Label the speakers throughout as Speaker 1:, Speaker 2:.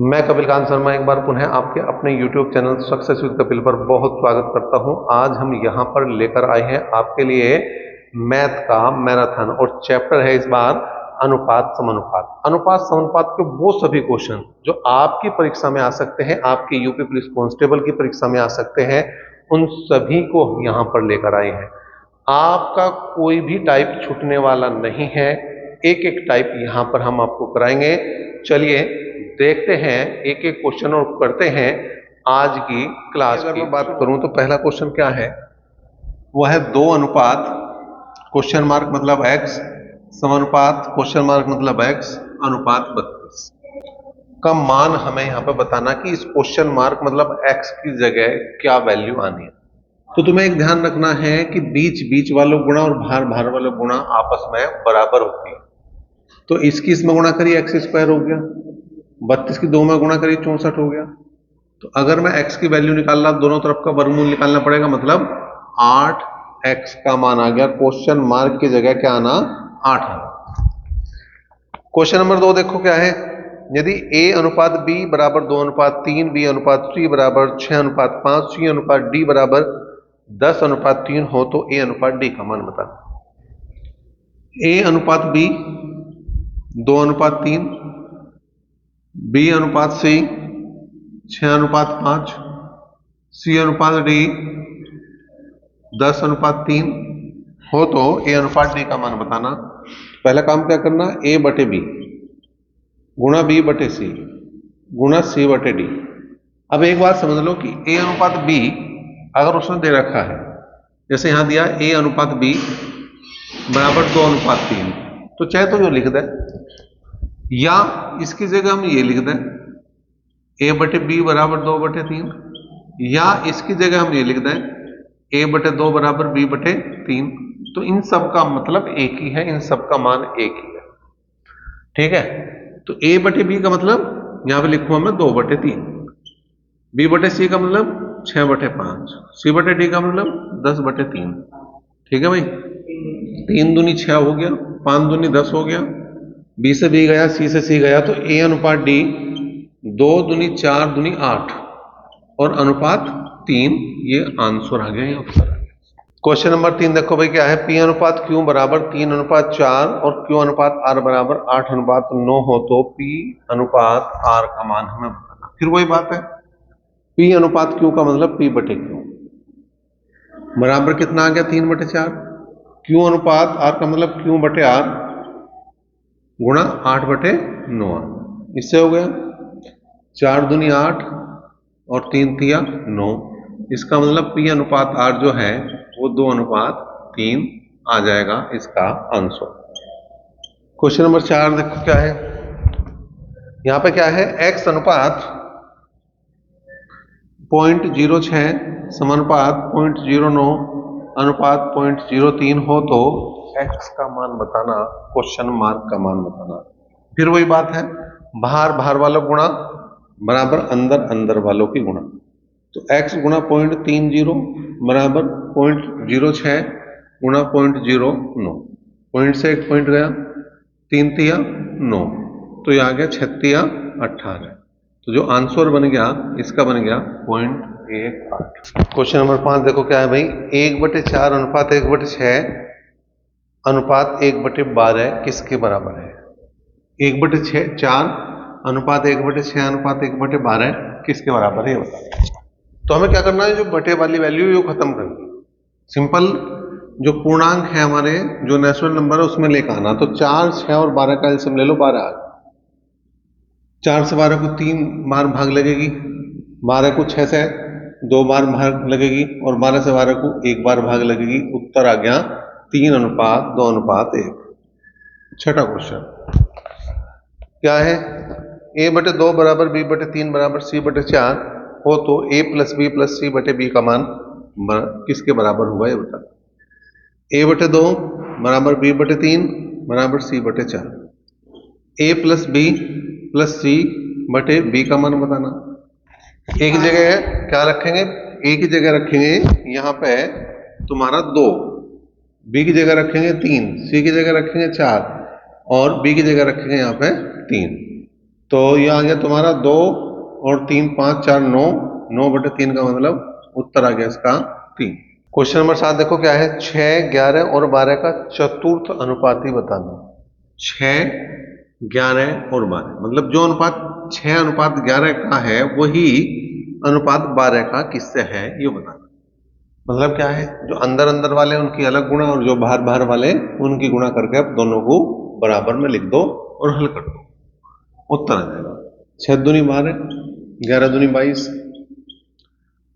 Speaker 1: मैं कपिल कांत शर्मा एक बार पुनः आपके अपने YouTube channel success with Kapil पर बहुत स्वागत करता हूं। आज हम यहां पर लेकर आए हैं आपके लिए मैथ का मैराथन और चैप्टर है इस बार अनुपात समानुपात। अनुपात समानुपात के वो सभी क्वेश्चन जो आपकी परीक्षा में आ सकते हैं, आपकी यूपी पुलिस कांस्टेबल की परीक्षा में आ सकते हैं, उन सभी को यहां पर लेकर आए हैं। आपका कोई भी टाइप छूटने वाला नहीं है, एक एक टाइप यहां पर हम आपको कराएंगे। चलिए देखते हैं एक एक क्वेश्चन और करते हैं आज की क्लास की। मैं बात करूं तो पहला क्वेश्चन क्या है, वह है 2 अनुपात क्वेश्चन मार्क मतलब x समानुपात क्वेश्चन मार्क मतलब x अनुपात 32 का मान हमें यहां पर बताना कि इस क्वेश्चन मार्क मतलब x की जगह क्या वैल्यू आनी है। तो तुम्हें एक ध्यान रखना है कि बीच बीच वालों गुणा और भार भार वालों गुणा आपस में बराबर होती है। तो इसकी इसमें गुणा करिए एक्स स्क्वायर हो गया, 32 की 2 में गुणा करिए 64 हो गया। तो अगर मैं x की वैल्यू निकाल रहा, दोनों तरफ का वर्गमूल निकालना पड़ेगा, मतलब 8x का मान आ गया। क्वेश्चन मार्क की जगह क्या आना, 8 आना। क्वेश्चन नंबर 2 देखो क्या है, यदि a अनुपात b बराबर 2 अनुपात 3, b अनुपात c बराबर 6 अनुपात 5, c अनुपात d बराबर 10 अनुपात 3 हो तो a अनुपात d का मान बताना। a अनुपात b 2 अनुपात 3, बी अनुपात सी 6 अनुपात 5, सी अनुपात डी 10 अनुपात 3 हो तो ए अनुपात डी का मान बताना। पहला काम क्या करना, ए बटे बी गुणा बी बटे सी गुणा सी बटे डी। अब एक बात समझ लो कि ए अनुपात बी अगर उसने दे रखा है, जैसे यहां दिया ए अनुपात बी बराबर 2 अनुपात 3, तो चाहे तो जो लिख दे, या इसकी जगह हम ये लिख दें a बटे बी बराबर 2 बटे 3, या इसकी जगह हम ये लिख दें a बटे 2 बराबर b बटे 3। तो इन सब का मतलब एक ही है, इन सब का मान एक ही है, ठीक है। तो a बटे b का मतलब यहां पे लिखूंगा मैं 2 बटे 3, b बटे c का मतलब 6 बटे 5, c बटे d का मतलब 10 बटे 3, ठीक है भाई। 3 दूनी 6 हो गया, 5 दूनी 10 हो गया, बी से बी गया, सी से सी गया, तो ए अनुपात डी 2 दूनी 4 दूनी 8 और अनुपात 3, ये आंसर आ गया, ये उत्तर आ गया। क्वेश्चन नंबर 3 देखो भाई क्या है, पी अनुपात क्यू बराबर 3 अनुपात 4 और क्यू अनुपात आर बराबर 8 अनुपात 9 हो तो पी अनुपात आर का मान हमें बताना। फिर वही बात है, पी अनुपात क्यू का मतलब पी बटे क्यू बराबर कितना आ गया, 3 बटे 4। क्यू अनुपात आर का मतलब क्यू बटे आर गुणा 8 बटे 9, इससे हो गया 4 दूनी 8 और 3 तिया 9। इसका मतलब पी अनुपात आर जो है वो 2 अनुपात 3 आ जाएगा इसका आंसर। क्वेश्चन नंबर 4 देखो क्या है, यहां पे क्या है, x अनुपात 0.06 समानुपात 0.09 अनुपात 0.03 हो तो x का मान बताना, क्वेश्चन मार्क का मान बताना। फिर वही बात है, बाहर बाहर वालों गुणा बराबर अंदर अंदर वालों की गुणा। तो x गुणा 0.30 बराबर 0.06 गुणा 0.09, पॉइंट से एक पॉइंट गया, 3 तिया 9, तो ये आ गया 6 तिया 18। तो जो आंसर बन गया इसका बन गया 0.18। क्वेश्चन नंबर 5 देखो क्या है भाई, 1/4 अनुपात 1/6 अनुपात 1/12 किसके बराबर है। 1/4 अनुपात 1/6 अनुपात 1/12 किसके बराबर है, ये बता। तो हमें क्या करना है, जो बटे वाली वैल्यू है वो खत्म करनी, सिंपल। जो पूर्णांक है हमारे, जो नेचुरल नंबर है उसमें लेकर आना। तो 4, 6 और 12 का एलसीएम ले लो, 12 आ गया। 4 से 12 को 3 बार भाग लगेगी, 12 को 6 से 2 बार भाग लगेगी और 12 से 12 को 1 बार भाग लगेगी। उत्तर आ गया 3 अनुपात 2 अनुपात 1। छठा क्वेश्चन क्या है, a बटे 2 बराबर b बटे 3 बराबर c बटे 4 हो तो a प्लस बी प्लस सी बटे बी का मान किसके बराबर हुआ, ये बता। a बटे 2 बराबर b बटे 3 बराबर c बटे 4, a प्लस बी प्लस सी बटे बी का मान बताना। एक जगह क्या रखेंगे, a की जगह रखेंगे यहां पे तुम्हारा 2, b की जगह रखेंगे 3, c की जगह रखेंगे 4 और b की जगह रखेंगे यहां पे 3। तो ये आ गया तुम्हारा 2 और 3 5 4 9, 9/3 का मतलब उत्तर आ गया इसका 3। क्वेश्चन नंबर 7 देखो क्या है, 6, 11 और 12 का चतुर्थ अनुपाती बताना। 6, 11 और 12 मतलब जो अनुपात 6 अनुपात 11 का है वही अनुपात 12 का किससे है ये बताना। मतलब क्या है, जो अंदर अंदर वाले उनकी अलग गुणा और जो बाहर बाहर वाले उनकी गुणा करके आप दोनों को बराबर में लिख दो और हल कर दो, उत्तर आ जाएगा। 6 दूनी 12, 11 दूनी 22,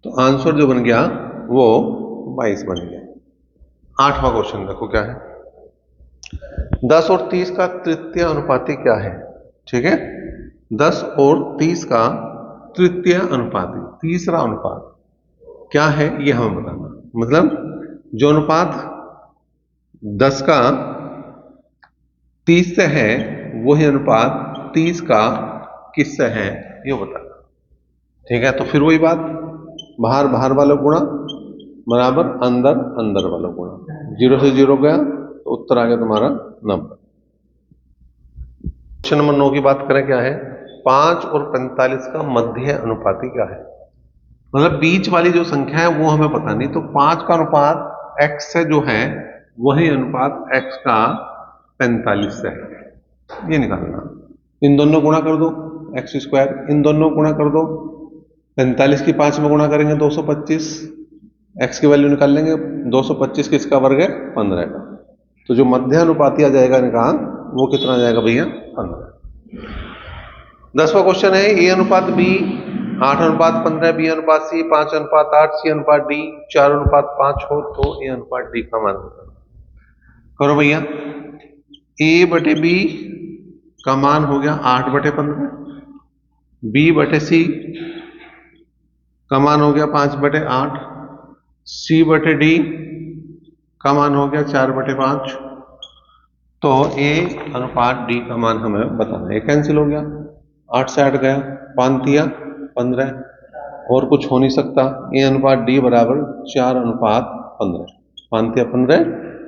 Speaker 1: तो आंसर जो बन गया वो 22 बन गया। 8वां क्वेश्चन देखो क्या है, 10 और 30 का तृतीय अनुपाती क्या है। ठीक है, 10 और 30 का तृतीय अनुपाती, तीसरा अनुपात क्या है ये हमें बताना। मतलब जो अनुपात 10 का 30 से है वही अनुपात 30 का किससे है ये बताना। ठीक है, तो फिर वही बात, बाहर बाहर वाला गुणा बराबर अंदर अंदर वाला गुणा, 0 से 0 गया तो उत्तर आ गया तुम्हारा 90। क्वेश्चन नंबर 9 की बात करें क्या है, 5 और 45 का मध्य अनुपाती क्या है। मतलब बीच वाली जो संख्या है वो हमें पता नहीं, तो 5 का अनुपात x से जो है वही अनुपात x का 45 से है, ये निकालना। इन दोनों गुणा कर दो x², इन दोनों गुणा कर दो, 45 की 5 में गुणा करेंगे 225, x की वैल्यू निकाल लेंगे, 225 किसका वर्ग है 15 का, तो जो मध्य अनुपाती आ जाएगा इनका वो कितना आ जाएगा भैया 15। 10वां क्वेश्चन है, a अनुपात b 8:15, b अनुपात c 5:8, c अनुपात d 4:5 हो तो a अनुपात d का मान बताना। करो भैया, a/b का मान हो गया 8/15, b/c का मान हो गया 5/8, c/d का मान हो गया 4/5, तो a अनुपात d का मान हमें बताना है। कैंसिल हो गया, 8 से 8 गया, 5 15 और कुछ हो नहीं सकता, a अनुपात d बराबर 4:15, 5 15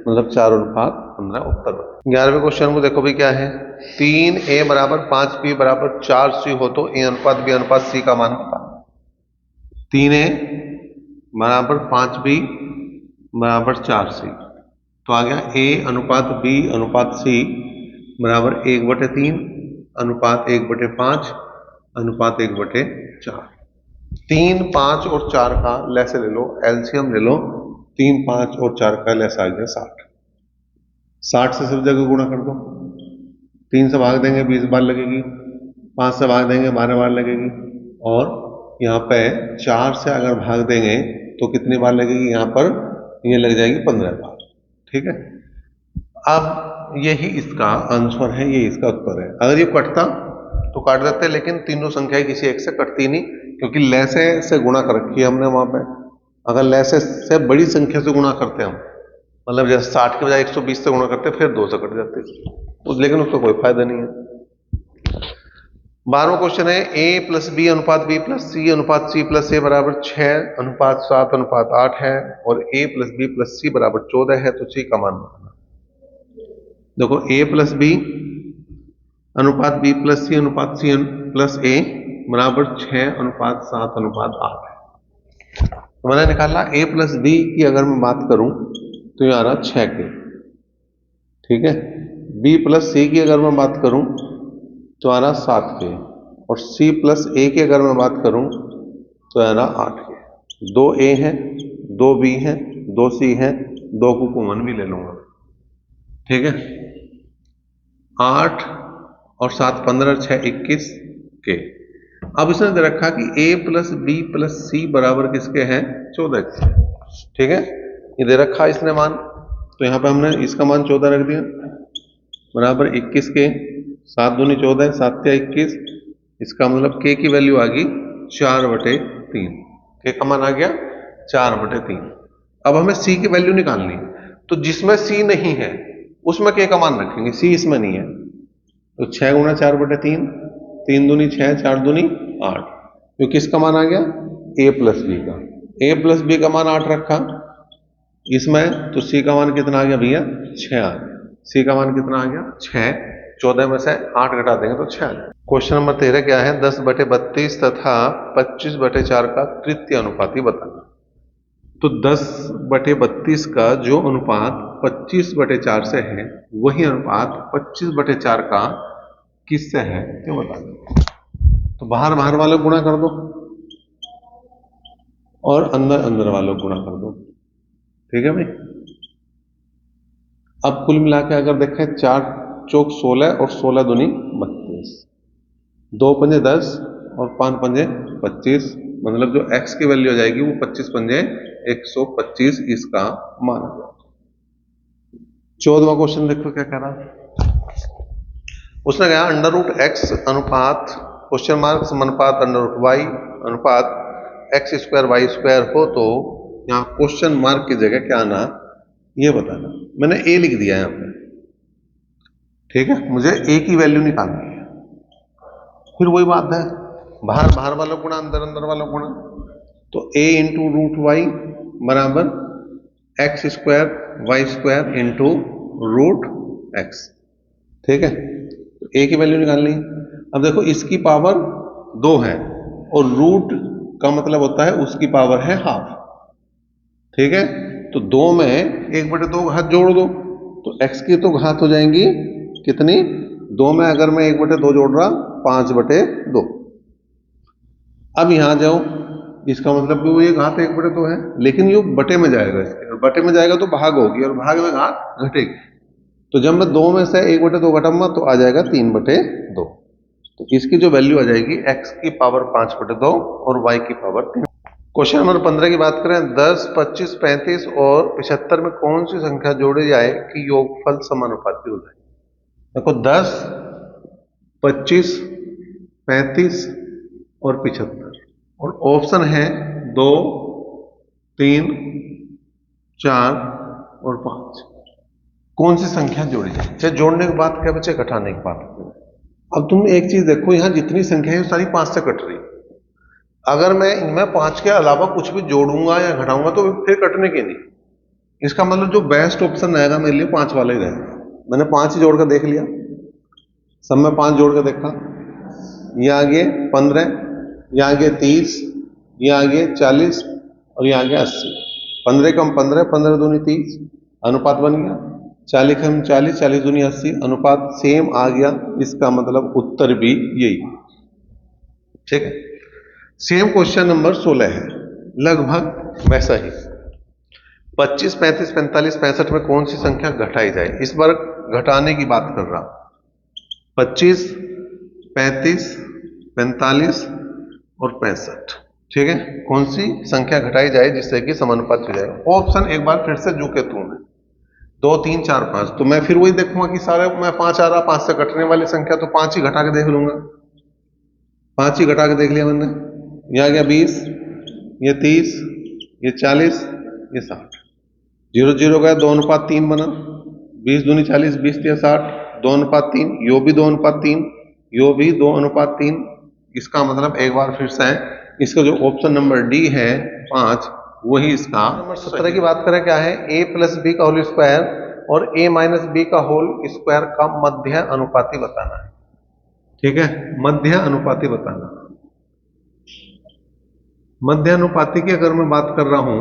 Speaker 1: मतलब 4:15 उत्तर। 11वें क्वेश्चन को देखो भी क्या है, 3a बराबर 5b बराबर 4c हो तो a अनुपात b अनुपात c का मान बताना। 3a बराबर 5b बराबर 4c, तो आ गया a अनुपात b अनुपात c बराबर 1/3 अनुपात 1/5 अनुपात 1/4। 3, 5 और 4 का लैसे ले लो, एलसीएम ले लो, 3, 5 और 4 का लैस आ गया 60। 60 से सब जगह गुणा कर दो, 3 से भाग देंगे 20 बार लगेगी, 5 से भाग देंगे 12 बार लगेगी, और यहाँ पे 4 से अगर भाग देंगे तो कितनी बार लगेगी, यहाँ पर ये लग जाएगी 15 बार। ठीक है, अब यही इसका आंसर है, ये इसका उत्तर है। अगर ये कटता तो काट देते, लेकिन तीनों संख्याएं किसी एक से कटती नहीं, क्योंकि लैसे से गुणा कर रखी है हमने वहां पे। अगर लैसे से बड़ी संख्या से गुणा करते हम, मतलब जैसे 60 के बजाय 120 से गुणा करते फिर 2 से कट जाते, लेकिन उसका कोई फायदा नहीं है। 12वां क्वेश्चन है, a+b अनुपात b+c अनुपात c+a बराबर 6:7:8 है और a+b+c बराबर 14 है, तो c का मान बताना। देखो, a+b अनुपात b+c अनुपात c+a बराबर 6:7:8 है। तो मैंने निकाला a+b की अगर मैं बात करूं तो ये आ रहा 6 के। ठीक है, b+c की अगर मैं बात करूं तो आ रहा 7 के, और c+a की अगर मैं बात करूं तो आ रहा 8 के। 2 a है, 2 b है, 2 c है, 2 को कॉमन भी ले लूंगा। ठीक है, 8 और 7 15, 6 21 के। अब इसने दे रखा कि a+b+c बराबर किसके हैं 14 के। ठीक है, ये दे रखा इसने मान, तो यहां पे हमने इसका मान 14 रख दिया बराबर 21 के। 7 दूनी 14, 7 या 21, इसका मतलब k की वैल्यू आ गई 4/3। k का मान आ गया 4/3। अब हमें c की वैल्यू निकालनी है, तो जिसमें c नहीं है उसमें k का मान रखेंगे, c इसमें नहीं है, तो 6 गुणा 4/3, 3 दूनी 6, 4 दूनी 8, तो किसका मान आ गया a+b का। a+b का मान 8 रखा इसमें, तो c का मान कितना आ गया भैया 6 आ गया। c का मान कितना आ गया 6, 14 में से 8 घटा देंगे तो 6 आ जाएगा। क्वेश्चन नंबर 13 क्या है, 10/32 तथा 25/4 का तृतीय अनुपाती बताना। तो 10/32 का जो अनुपात 25/4 से है वही अनुपात 25/4 का किससे है ये बता दो। तो बाहर बाहर वालों गुणा कर दो और अंदर अंदर वालों गुणा कर दो। ठीक है भाई। अब कुल मिला के अगर देखें 4 चौक 16 और 16 दूनी 32, 2 पंजे 10 और 5 पंजे 25, मतलब जो x की वैल्यू आ जाएगी वो 25 पंजे 125 इसका मान आ जाएगा। 14वां क्वेश्चन देखो क्या कह रहा। उसने कहा √x अनुपात क्वेश्चन मार्क समानुपात √y अनुपात x² y² हो तो यहाँ क्वेश्चन मार्क की जगह क्या आना ये बताना। मैंने a लिख दिया यहाँ पे। ठीक है, मुझे a की वैल्यू निकालनी है। फिर वही बात है, बाहर बाहर वाला गुणा अंदर अंदर वाला गुणा। तो a इंटू √y बराबर x² y² इंटू √x। ठीक है, तो a की वैल्यू निकालनी है। अब देखो इसकी पावर 2 है और रूट का मतलब होता है उसकी पावर है हाफ। ठीक है, तो 2 में 1/2 घात जोड़ दो तो x की तो घात हो जाएंगी कितनी, 2 में अगर मैं 1/2 जोड़ रहा 5/2। अब यहां जाओ, इसका मतलब भी वो ये घात 1/2 है, लेकिन ये बटे में जाएगा इसके, और बटे में जाएगा तो भाग होगी और भाग में घात घटेगी। तो जब मैं 2 में से 1/2 घटाऊंगा तो आ जाएगा 3/2। तो इसकी जो वैल्यू आ जाएगी x की पावर 5/2 और y की पावर 3। क्वेश्चन नंबर 15 की बात करें, 10, 25, 35 और 75 में कौन सी संख्या जोड़ी जाए कि योगफल समानुपाती हो जाए। देखो 10, 25, 35 और 75 और ऑप्शन है 2, 3, 4 और 5। कौन सी संख्या जोड़ी जाए। चाहे जोड़ने की बात क्या बच्चे, घटाने की बात। अब तुम एक चीज देखो, यहां जितनी संख्या है सारी 5 से कट रही। अगर मैं इनमें 5 के अलावा कुछ भी जोड़ूंगा या घटाऊंगा तो फिर कटने के नहीं। इसका मतलब जो बेस्ट ऑप्शन रहेगा मेरे लिए 5 वाला ही रहेगा। मैंने 5 ही जोड़ कर देख लिया, सब में 5 जोड़ कर देखा। ये आगे 15, ये आगे 30, ये आगे 40 और ये आगे 80। 15 कम 15, 15 दूनी 30, अनुपात बन गया। 40 कम 40, 40 दूनी 80, अनुपात सेम आ गया। इसका मतलब उत्तर भी यही। ठीक है, सेम क्वेश्चन नंबर 16 है, लगभग वैसा ही। 25, 35, 45, 65 में कौन सी संख्या घटाई जाए। इस बार घटाने की बात कर रहा। 25, 35, 45 और 65। ठीक है, कौन सी संख्या घटाई जाए जिससे कि समानुपात हो जाए। ऑप्शन एक बार फिर से जो के तू में 2, 3, 4, 5। तो मैं फिर वही देखूंगा कि सारे मैं 5 आ रहा, 5 से घटने वाली संख्या तो 5 ही घटा के देख लूंगा। 5 ही घटा के देख लिया मैंने। ये आ गया 20, ये 30, ये 40, ये 60। 0, 0 गया, 2:3 बना। 20 दूनी 40, 20 तिया 60, 2:3। यो भी 2:3, यो भी 2:3। इसका मतलब एक बार फिर से इसका जो ऑप्शन नंबर डी है 5 वही इसका। नंबर 17 की बात करें क्या है, a + b का होल स्क्वायर और a - b का होल स्क्वायर का मध्य अनुपाती बताना है। ठीक है, मध्य अनुपाती बताना। मध्य अनुपाती की अगर मैं बात कर रहा हूं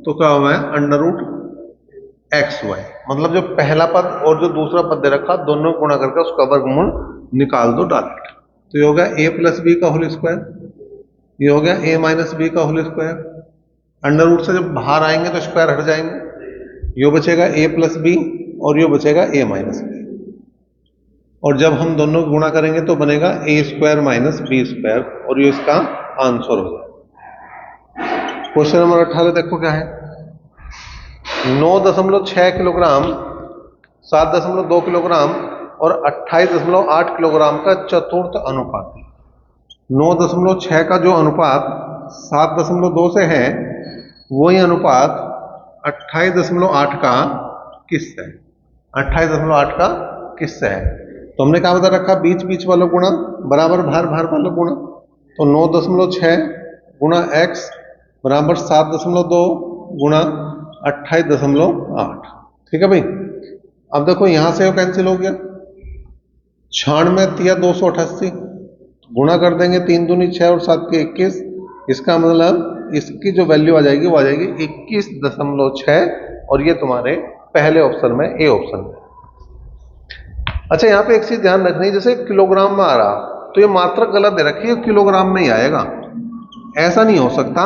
Speaker 1: तो क्या हुआ है, √xy, मतलब जो पहला पद और जो दूसरा पद दे रखा दोनों गुणा करके उसका वर्गमूल निकाल दो डायरेक्ट। तो ये हो गया a + b का होल स्क्वायर, ये हो गया a - b का होल स्क्वायर। अंडर रूट से जब बाहर आएंगे तो स्क्वायर हट जाएंगे। यो बचेगा a + b और यो बचेगा a - b। और जब हम दोनों को गुणा करेंगे तो बनेगा a² - b² और ये इसका आंसर हो जाएगा। क्वेश्चन नंबर 18 देखो क्या है, 9.6 किलोग्राम, 7.2 किलोग्राम और 28.8 किलोग्राम का चतुर्थ अनुपात। 9.6 का जो अनुपात 7.2 से है वही अनुपात 28.8 का किससे है। 28.8 का किससे है, तो हमने क्या बता रखा, बीच बीच वाला गुणा बराबर भार भार वाला गुणा। तो 9.6 गुणा x बराबर 7.2 गुणा 28.8। ठीक है भाई। अब देखो यहां से वो कैंसिल हो गया, 96 तिया 288, गुणा कर देंगे 3 दूनी 6 और 7 के 21। इसका मतलब इसकी जो वैल्यू आ जाएगी वो आ जाएगी 21.6, और ये तुम्हारे पहले ऑप्शन में, ए ऑप्शन में। अच्छा, यहाँ पे एक चीज ध्यान रखनी है, जैसे किलोग्राम में आ रहा तो ये मात्रक गलत दे रखी है, किलोग्राम में ही आएगा। ऐसा नहीं हो सकता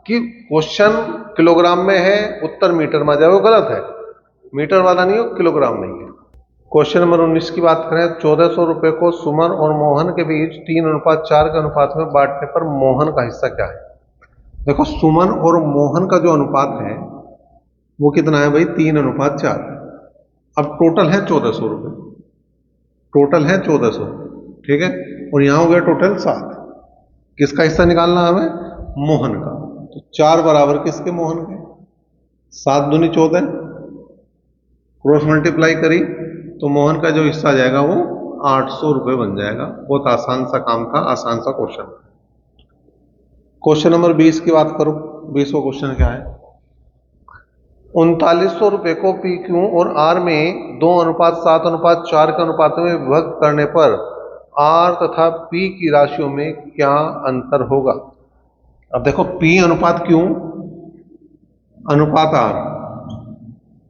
Speaker 1: कि क्वेश्चन किलोग्राम में है उत्तर मीटर में आ जाए, वो गलत है। मीटर वाला नहीं हो, किलोग्राम में ही है। क्वेश्चन नंबर 19 की बात करें, 1400 रुपए को सुमन और मोहन के बीच 3:4 के अनुपात में बांटने पर मोहन का हिस्सा क्या है। देखो, सुमन और मोहन का जो अनुपात है वो कितना है भाई, 3:4। अब टोटल है 1400 रुपए, टोटल है 1400, ठीक है, और यहां हो गया टोटल 7। किसका हिस्सा निकालना हमें, मोहन का। तो 4 बराबर किसके, मोहन के। 7 दूनी 14, क्रॉस मल्टीप्लाई करी तो मोहन का जो हिस्सा आ जाएगा वो 800 रुपए बन जाएगा। बहुत आसान सा काम था, आसान सा क्वेश्चन। क्वेश्चन नंबर 20 की बात करो। 20वां क्वेश्चन क्या है, 3900 रुपए को पी क्यू और आर में 2:7:4 के अनुपात में विभक्त करने पर आर तथा पी की राशियों में क्या अंतर होगा। अब देखो, पी अनुपात क्यू अनुपात आर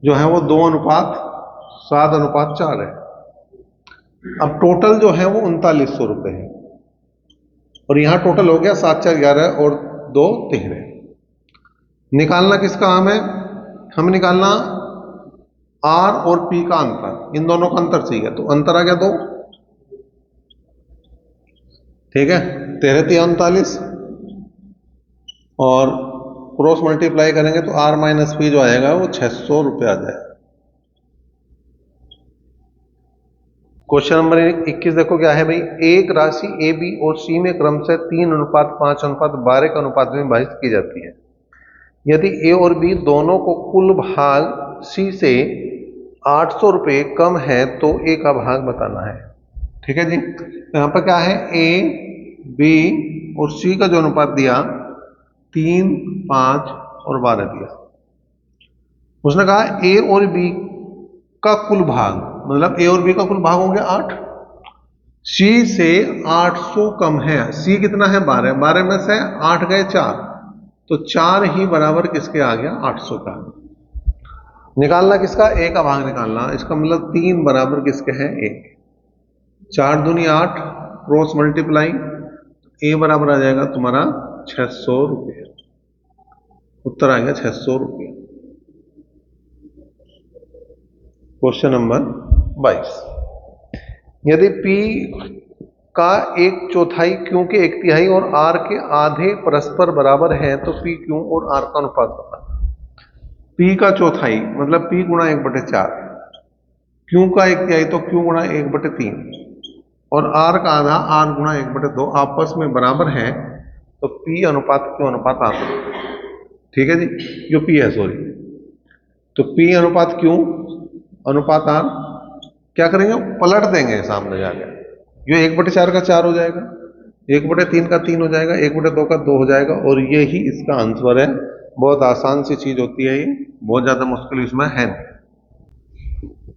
Speaker 1: जो है वो 2:7:4 है। अब टोटल जो है वो 3900 रुपए है, और यहां टोटल हो गया 7 4 11 और 2 13। निकालना किसका हमें निकालना आर और पी का अंतर, इन दोनों का अंतर चाहिए। तो अंतर आ गया 2, ठीक है, 13 3 39, और क्रॉस मल्टीप्लाई करेंगे तो आर माइनस पी जो आएगा वो 600 रुपये आ जाएगा। क्वेश्चन नंबर 21 देखो क्या है भाई, एक राशि ए बी और सी में क्रम से 3:5:12 के अनुपात में विभाजित की जाती है। यदि ए और बी दोनों को कुल भाग सी से 800 रुपये कम है तो ए का भाग बताना है। ठीक है जी, तो यहां पर क्या है, ए बी और सी का जो अनुपात दिया 3 5 और 12 दिया। उसने कहा ए और बी का कुल भाग, मतलब ए और बी का कुल भाग हो गया 8, सी से 800 कम है। सी कितना है, 12, 12 में से 8 गए 4, तो 4 ही बराबर किसके आ गया, 800 का। निकालना किसका, ए का भाग निकालना। इसका मतलब 3 बराबर किसके हैं, ए। 4 दूनी 8, क्रॉस मल्टीप्लाई, ए बराबर आ जाएगा तुम्हारा 600 रुपये। उत्तर आ गया 600 रुपये। क्वेश्चन नंबर 22, यदि P का 1/4 Q के 1/3 और R के आधे परस्पर बराबर है तो P Q और R का अनुपात बताना। P का चौथाई मतलब P गुणा 1/4, Q का 1/3 तो Q गुणा 1/3, और R का आधा R गुणा 1/2 आपस में बराबर है तो P अनुपात Q अनुपात R। ठीक है जी, जो P है, सॉरी, तो P अनुपात Q अनुपात R क्या करेंगे, पलट देंगे सामने जाके। ये 1/4 का 4 हो जाएगा, 1/3 का 3 हो जाएगा, 1/2 का 2 हो जाएगा, और ये ही इसका आंसर है। बहुत आसान सी चीज होती है ये, बहुत ज्यादा मुश्किल इसमें है नहीं।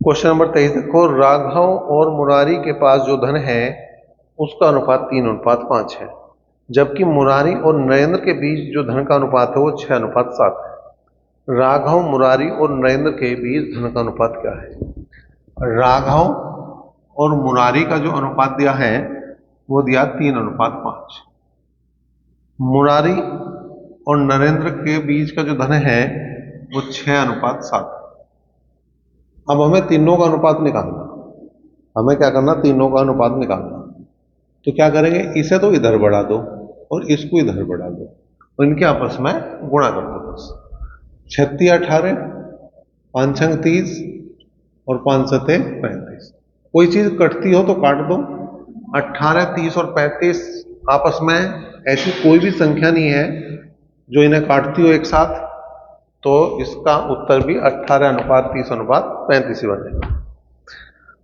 Speaker 1: क्वेश्चन नंबर 23 देखो, राघव और मुरारी के पास जो धन है उसका अनुपात 3:5 है, जबकि मुरारी और नरेंद्र के बीच जो धन का अनुपात है वो 6:7 है। राघव, मुरारी और नरेंद्र के बीच धन का अनुपात क्या है। राघव और मुरारी का जो अनुपात दिया है वो दिया 3:5। मुरारी और नरेंद्र के बीच का जो धन है वो 6:7। अब हमें तीनों का अनुपात निकालना, हमें क्या करना, तीनों का अनुपात निकालना। तो क्या करेंगे, इसे तो इधर बढ़ा दो और इसको इधर बढ़ा दो और इनके आपस में गुणा कर दो बस। 36 18, 5 6 30 और 5 7 35। कोई चीज कटती हो तो काट दो। 18 30 और 35 आपस में ऐसी कोई भी संख्या नहीं है जो इन्हें काटती हो एक साथ, तो इसका उत्तर भी 18:30:35 ही बनेगा।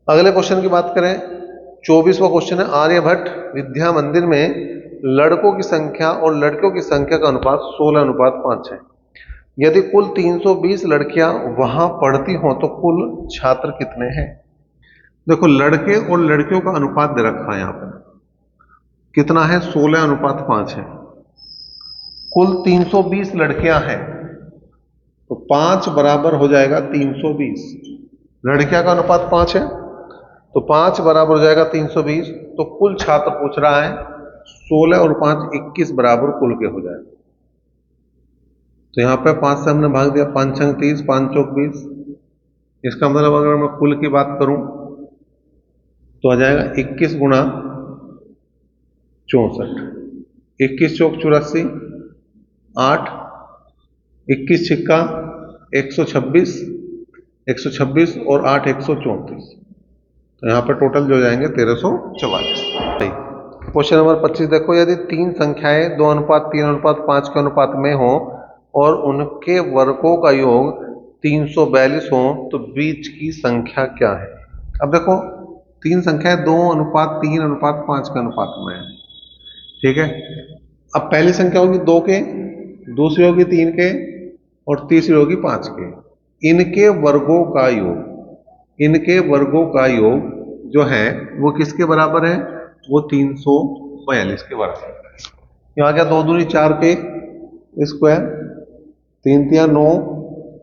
Speaker 1: अगले क्वेश्चन की बात करें, 24वां क्वेश्चन है, आर्यभट्ट विद्या मंदिर में लड़कों की संख्या और लड़कियों की संख्या का अनुपात 16:5 है। यदि कुल 320 लड़कियां वहां पढ़ती हों तो कुल छात्र कितने हैं। देखो लड़के और लड़कियों का अनुपात दे रखा है यहाँ पर, कितना है 16:5 है। कुल 320 लड़कियां हैं, तो 5 बराबर हो जाएगा 320। लड़कियां का अनुपात 5 है, तो 5 बराबर हो जाएगा 320। तो कुल छात्र पूछ रहा है 16 और 5 21 बराबर कुल के हो जाएगा। तो यहाँ पे 5 से हमने भाग दिया, 5 छंग 30, 5 चौक 20। इसका मतलब अगर मैं कुल की बात करूं तो आ जाएगा 21 गुणा 64, 21 चौक 84, 8, 21 छिक्का 126, 126 और 8 134। तो यहाँ पर टोटल जो जाएंगे 1344। क्वेश्चन नंबर 25 देखो, यदि तीन संख्याएं 2:3:5 के अनुपात में हो और उनके वर्गों का योग 342 हो तो बीच की संख्या क्या है। अब देखो तीन संख्याएं 2:3:5 के अनुपात में है, ठीक है। अब पहली संख्या होगी 2 के, दूसरी होगी 3 के और तीसरी होगी 5 के। इनके वर्गों का योग, इनके वर्गों का योग जो है वो किसके बराबर है, वो 342 के बराबर है। यहाँ क्या 2 दूनी 4 के स्क्वायर, 3 तिया 9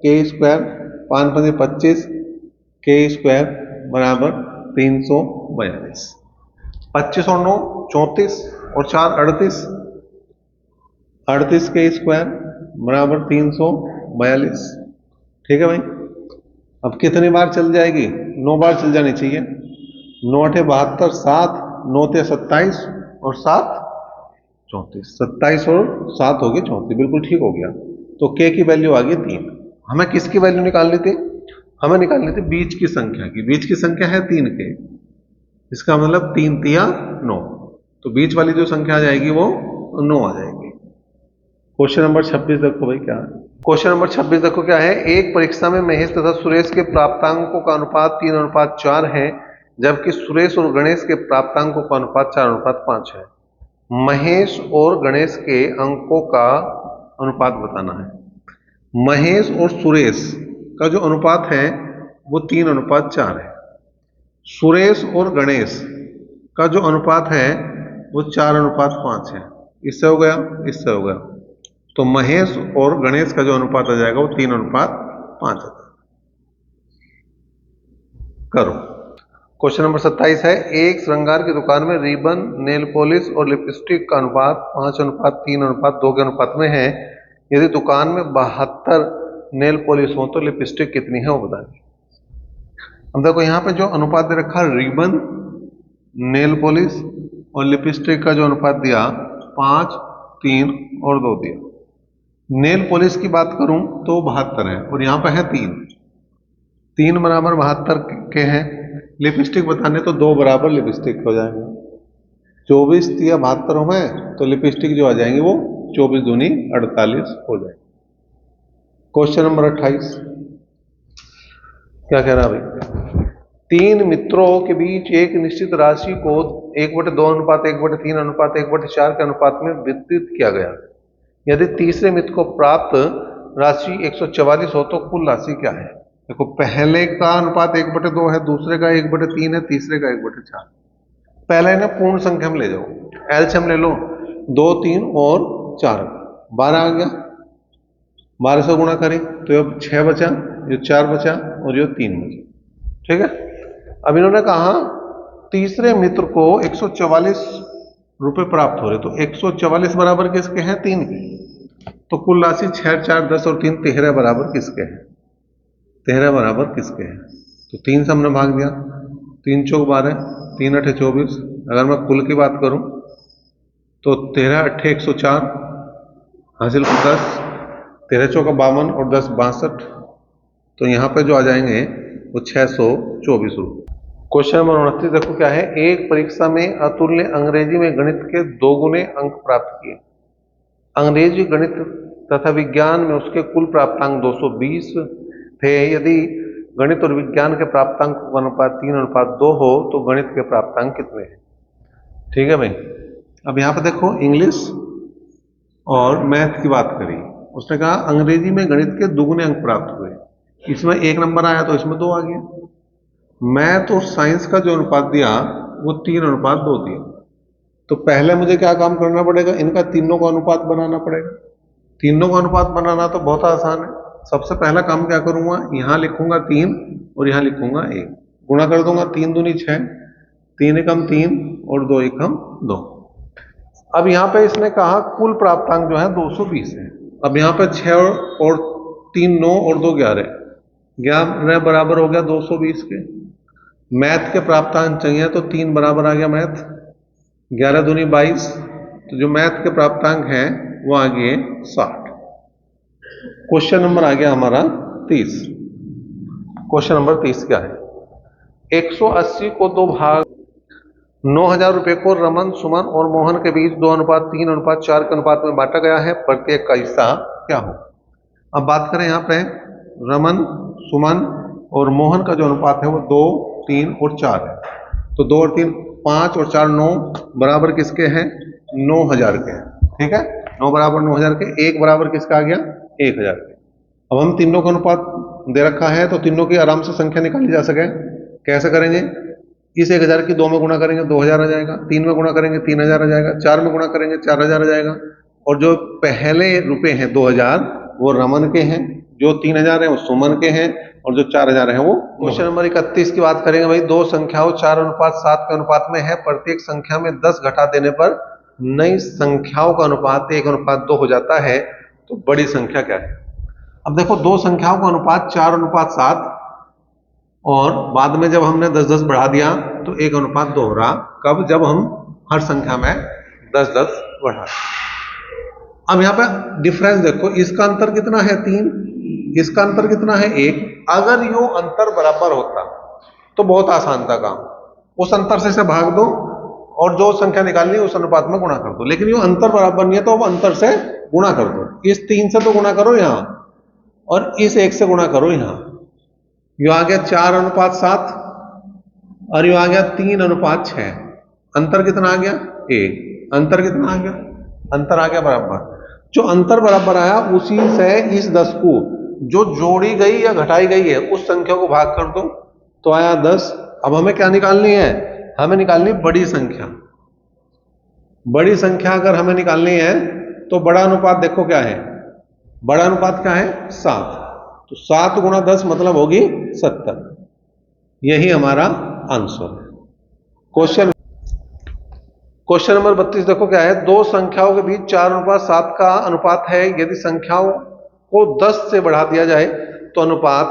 Speaker 1: के स्क्वायर, 5 पंजे 25 के स्क्वायर बराबर 342। 25 और 9 34 और 4 38, 38 के स्क्वायर बराबर 342। ठीक है भाई। अब कितनी बार चल जाएगी, 9 बार चल जानी चाहिए। 9 8 72, 7 9 ते 27 और 7 34, 27 और 7 हो गए 34, बिल्कुल ठीक हो गया। तो के की वैल्यू आ गई 3। हमें किसकी वैल्यू निकालनी थी, हमें निकालनी थी बीच की संख्या की। बीच की संख्या है 3 के, इसका मतलब 3 तिया 9, तो बीच वाली जो संख्या आ जाएगी वो 9 आ जाएगी। क्वेश्चन नंबर 26 देखो भाई क्या है। क्वेश्चन नंबर 26 देखो क्या है, एक परीक्षा में महेश तथा सुरेश के प्राप्तांकों का अनुपात 3:4 है, जबकि सुरेश और गणेश के प्राप्तांकों का अनुपात 4:5 है। महेश और गणेश के अंकों का अनुपात बताना है। महेश और सुरेश का जो अनुपात है वो 3:4 है। सुरेश और गणेश का जो अनुपात है वो 4:5 है। इससे हो गया, इससे हो गया। तो महेश और गणेश का जो अनुपात आ जाएगा वो 3:5 है। करो। क्वेश्चन नंबर 27 है, एक श्रृंगार की दुकान में रिबन, नेल पॉलिश और लिपस्टिक का अनुपात 5:3:2 के अनुपात में है। यदि दुकान में 72 नेल पॉलिश हो तो लिपस्टिक कितनी है वो बताइए। अब देखो यहाँ पे जो अनुपात दे रखा है रिबन, नेल पॉलिश और लिपस्टिक का जो अनुपात दिया 5, 3 और 2 दिया। नेल पॉलिश की बात करूं तो 72 है और यहाँ पे है 3 बराबर 72 के हैं। लिपस्टिक बताने तो 2 बराबर लिपस्टिक हो जाएंगे। 24 तिया 72 में तो लिपस्टिक जो आ जाएंगे वो 24 दूनी 48 हो जाएंगे। क्वेश्चन नंबर 28 क्या कह रहा है भाई, 3 मित्रों के बीच एक निश्चित राशि को 1/2:1/3:1/4 के अनुपात में वितरित किया गया। यदि तीसरे मित्र को प्राप्त राशि 144 हो तो कुल राशि क्या है। देखो पहले का अनुपात 1/2 है, दूसरे का 1/3 है, तीसरे का 1/4। पहले ना पूर्ण संख्या में ले जाओ, एलसीएम ले लो, 2 3 और 4, 12 आ गया। 12 से गुणा करें तो ये 6 बचा, ये 4 बचा और ये 3 बचा। ठीक है। अब इन्होंने कहा तीसरे मित्र को 144 रुपए प्राप्त हो रहे, तो 144 बराबर किसके हैं, 3 के। तो कुल राशि 6 4 10 और 3 13 बराबर किसके हैं, 13 बराबर किसके हैं। तो 3 से हमने भाग दिया, 3 चौक 12, 3 8 24। अगर मैं कुल की बात करूं तो 13 8 104, हासिल को 10, 13 चौका 52 और 10 62। तो यहाँ पे जो आ जाएंगे वो 624 रुपये। क्वेश्चन नंबर 29 देखो क्या है, एक परीक्षा में अतुल ने अंग्रेजी में गणित के 2 गुने अंक प्राप्त किए। अंग्रेजी, गणित तथा विज्ञान में उसके कुल प्राप्तांक 220 थे। यदि गणित और विज्ञान के प्राप्तांक का अनुपात 3:2 हो तो गणित के प्राप्तांक कितने हैं। ठीक है भाई। अब यहाँ पे देखो इंग्लिश और मैथ की बात करी, उसने कहा अंग्रेजी में गणित के 2 गुने अंक प्राप्त हुए। इसमें 1 नंबर आया तो इसमें 2 आ गया। मैथ और साइंस का जो अनुपात दिया वो 3:2 दिया। तो पहले मुझे क्या काम करना पड़ेगा, इनका तीनों का अनुपात बनाना पड़ेगा। तीनों का अनुपात बनाना तो बहुत आसान है। सबसे पहला काम क्या करूंगा, यहां लिखूंगा 3 और यहां लिखूंगा 1, गुणा कर दूंगा। 3 दूनी 6, 3 एकम 3 और 2 एकम 2। अब यहाँ पे इसने कहा कुल प्राप्तांक जो है 220 है। अब यहाँ पे 6 और 3 9 और 2 11, 11 बराबर हो गया 220 के। मैथ के प्राप्तांक चाहिए तो 3 बराबर आ गया मैथ, 11 दूनी 22। तो जो मैथ के प्राप्तांक हैं वो आ गए 60। क्वेश्चन नंबर आ गया हमारा 30। क्वेश्चन नंबर 30 क्या है, 180 को 2 भाग 9,000 रुपए को रमन, सुमन और मोहन के बीच 2:3:4 के अनुपात में बांटा गया है, प्रत्येक का हिस्सा क्या हो। अब बात करें यहाँ पे रमन, सुमन और मोहन का जो अनुपात है वो 2, 3 और 4 है। तो 2 और 3 5 और 4 9 बराबर किसके हैं, 9,000 के हैं। ठीक है, 9 बराबर 9,000 के, 1 बराबर किसका आ गया, 1,000 के। अब हम तीनों का अनुपात दे रखा है तो तीनों की आराम से संख्या निकाली जा सके। कैसे करेंगे, इस 1,000 की 2 में गुणा करेंगे 2,000 आ जाएगा, 3 में गुणा करेंगे 3,000 आ जाएगा, 4 में गुणा करेंगे 4,000 आ जाएगा। और जो पहले रुपए हैं 2,000 वो रमन के हैं, जो 3,000 है वो सुमन के हैं, और जो 4,000 है वो। क्वेश्चन नंबर 31 की बात करेंगे भाई, दो संख्याओं 4:7 के अनुपात में है, प्रत्येक संख्या में 10 घटा देने पर नई संख्याओं का अनुपात 1:2 हो जाता है, तो बड़ी संख्या क्या है। अब देखो दो संख्याओं का अनुपात 4:7 और बाद में जब हमने 10-10 बढ़ा दिया तो 1:2 हो रहा। कब, जब हम हर संख्या में 10-10 बढ़ा। अब यहां पे डिफरेंस देखो, इसका अंतर कितना है 3, इसका अंतर कितना है 1। अगर यो अंतर बराबर होता तो बहुत आसान था काम, उस अंतर से भाग दो और जो संख्या निकालनी है उस अनुपात में गुणा कर दो। लेकिन यो अंतर बराबर नहीं है तो अब अंतर से गुणा कर दो। इस 3 से तो गुणा करो यहां, और इस 1 से गुणा करो यहां। यो आ गया 4:7 और यो आ गया 3:6। अंतर कितना आ गया 1। अंतर कितना आ गया, अंतर आ गया बराबर। जो अंतर बराबर आया उसी से इस 10 को जो जोड़ी गई या घटाई गई है उस संख्या को भाग कर दो तो आया 10। अब हमें क्या निकालनी है, हमें निकालनी बड़ी संख्या। बड़ी संख्या अगर हमें निकालनी है तो बड़ा अनुपात देखो क्या है, बड़ा अनुपात क्या है 7। तो 7 गुणा 10 मतलब होगी 70। यही हमारा आंसर है। क्वेश्चन नंबर 32 देखो क्या है, दो संख्याओं के बीच 4:7 का अनुपात है, यदि संख्याओं को 10 से बढ़ा दिया जाए तो अनुपात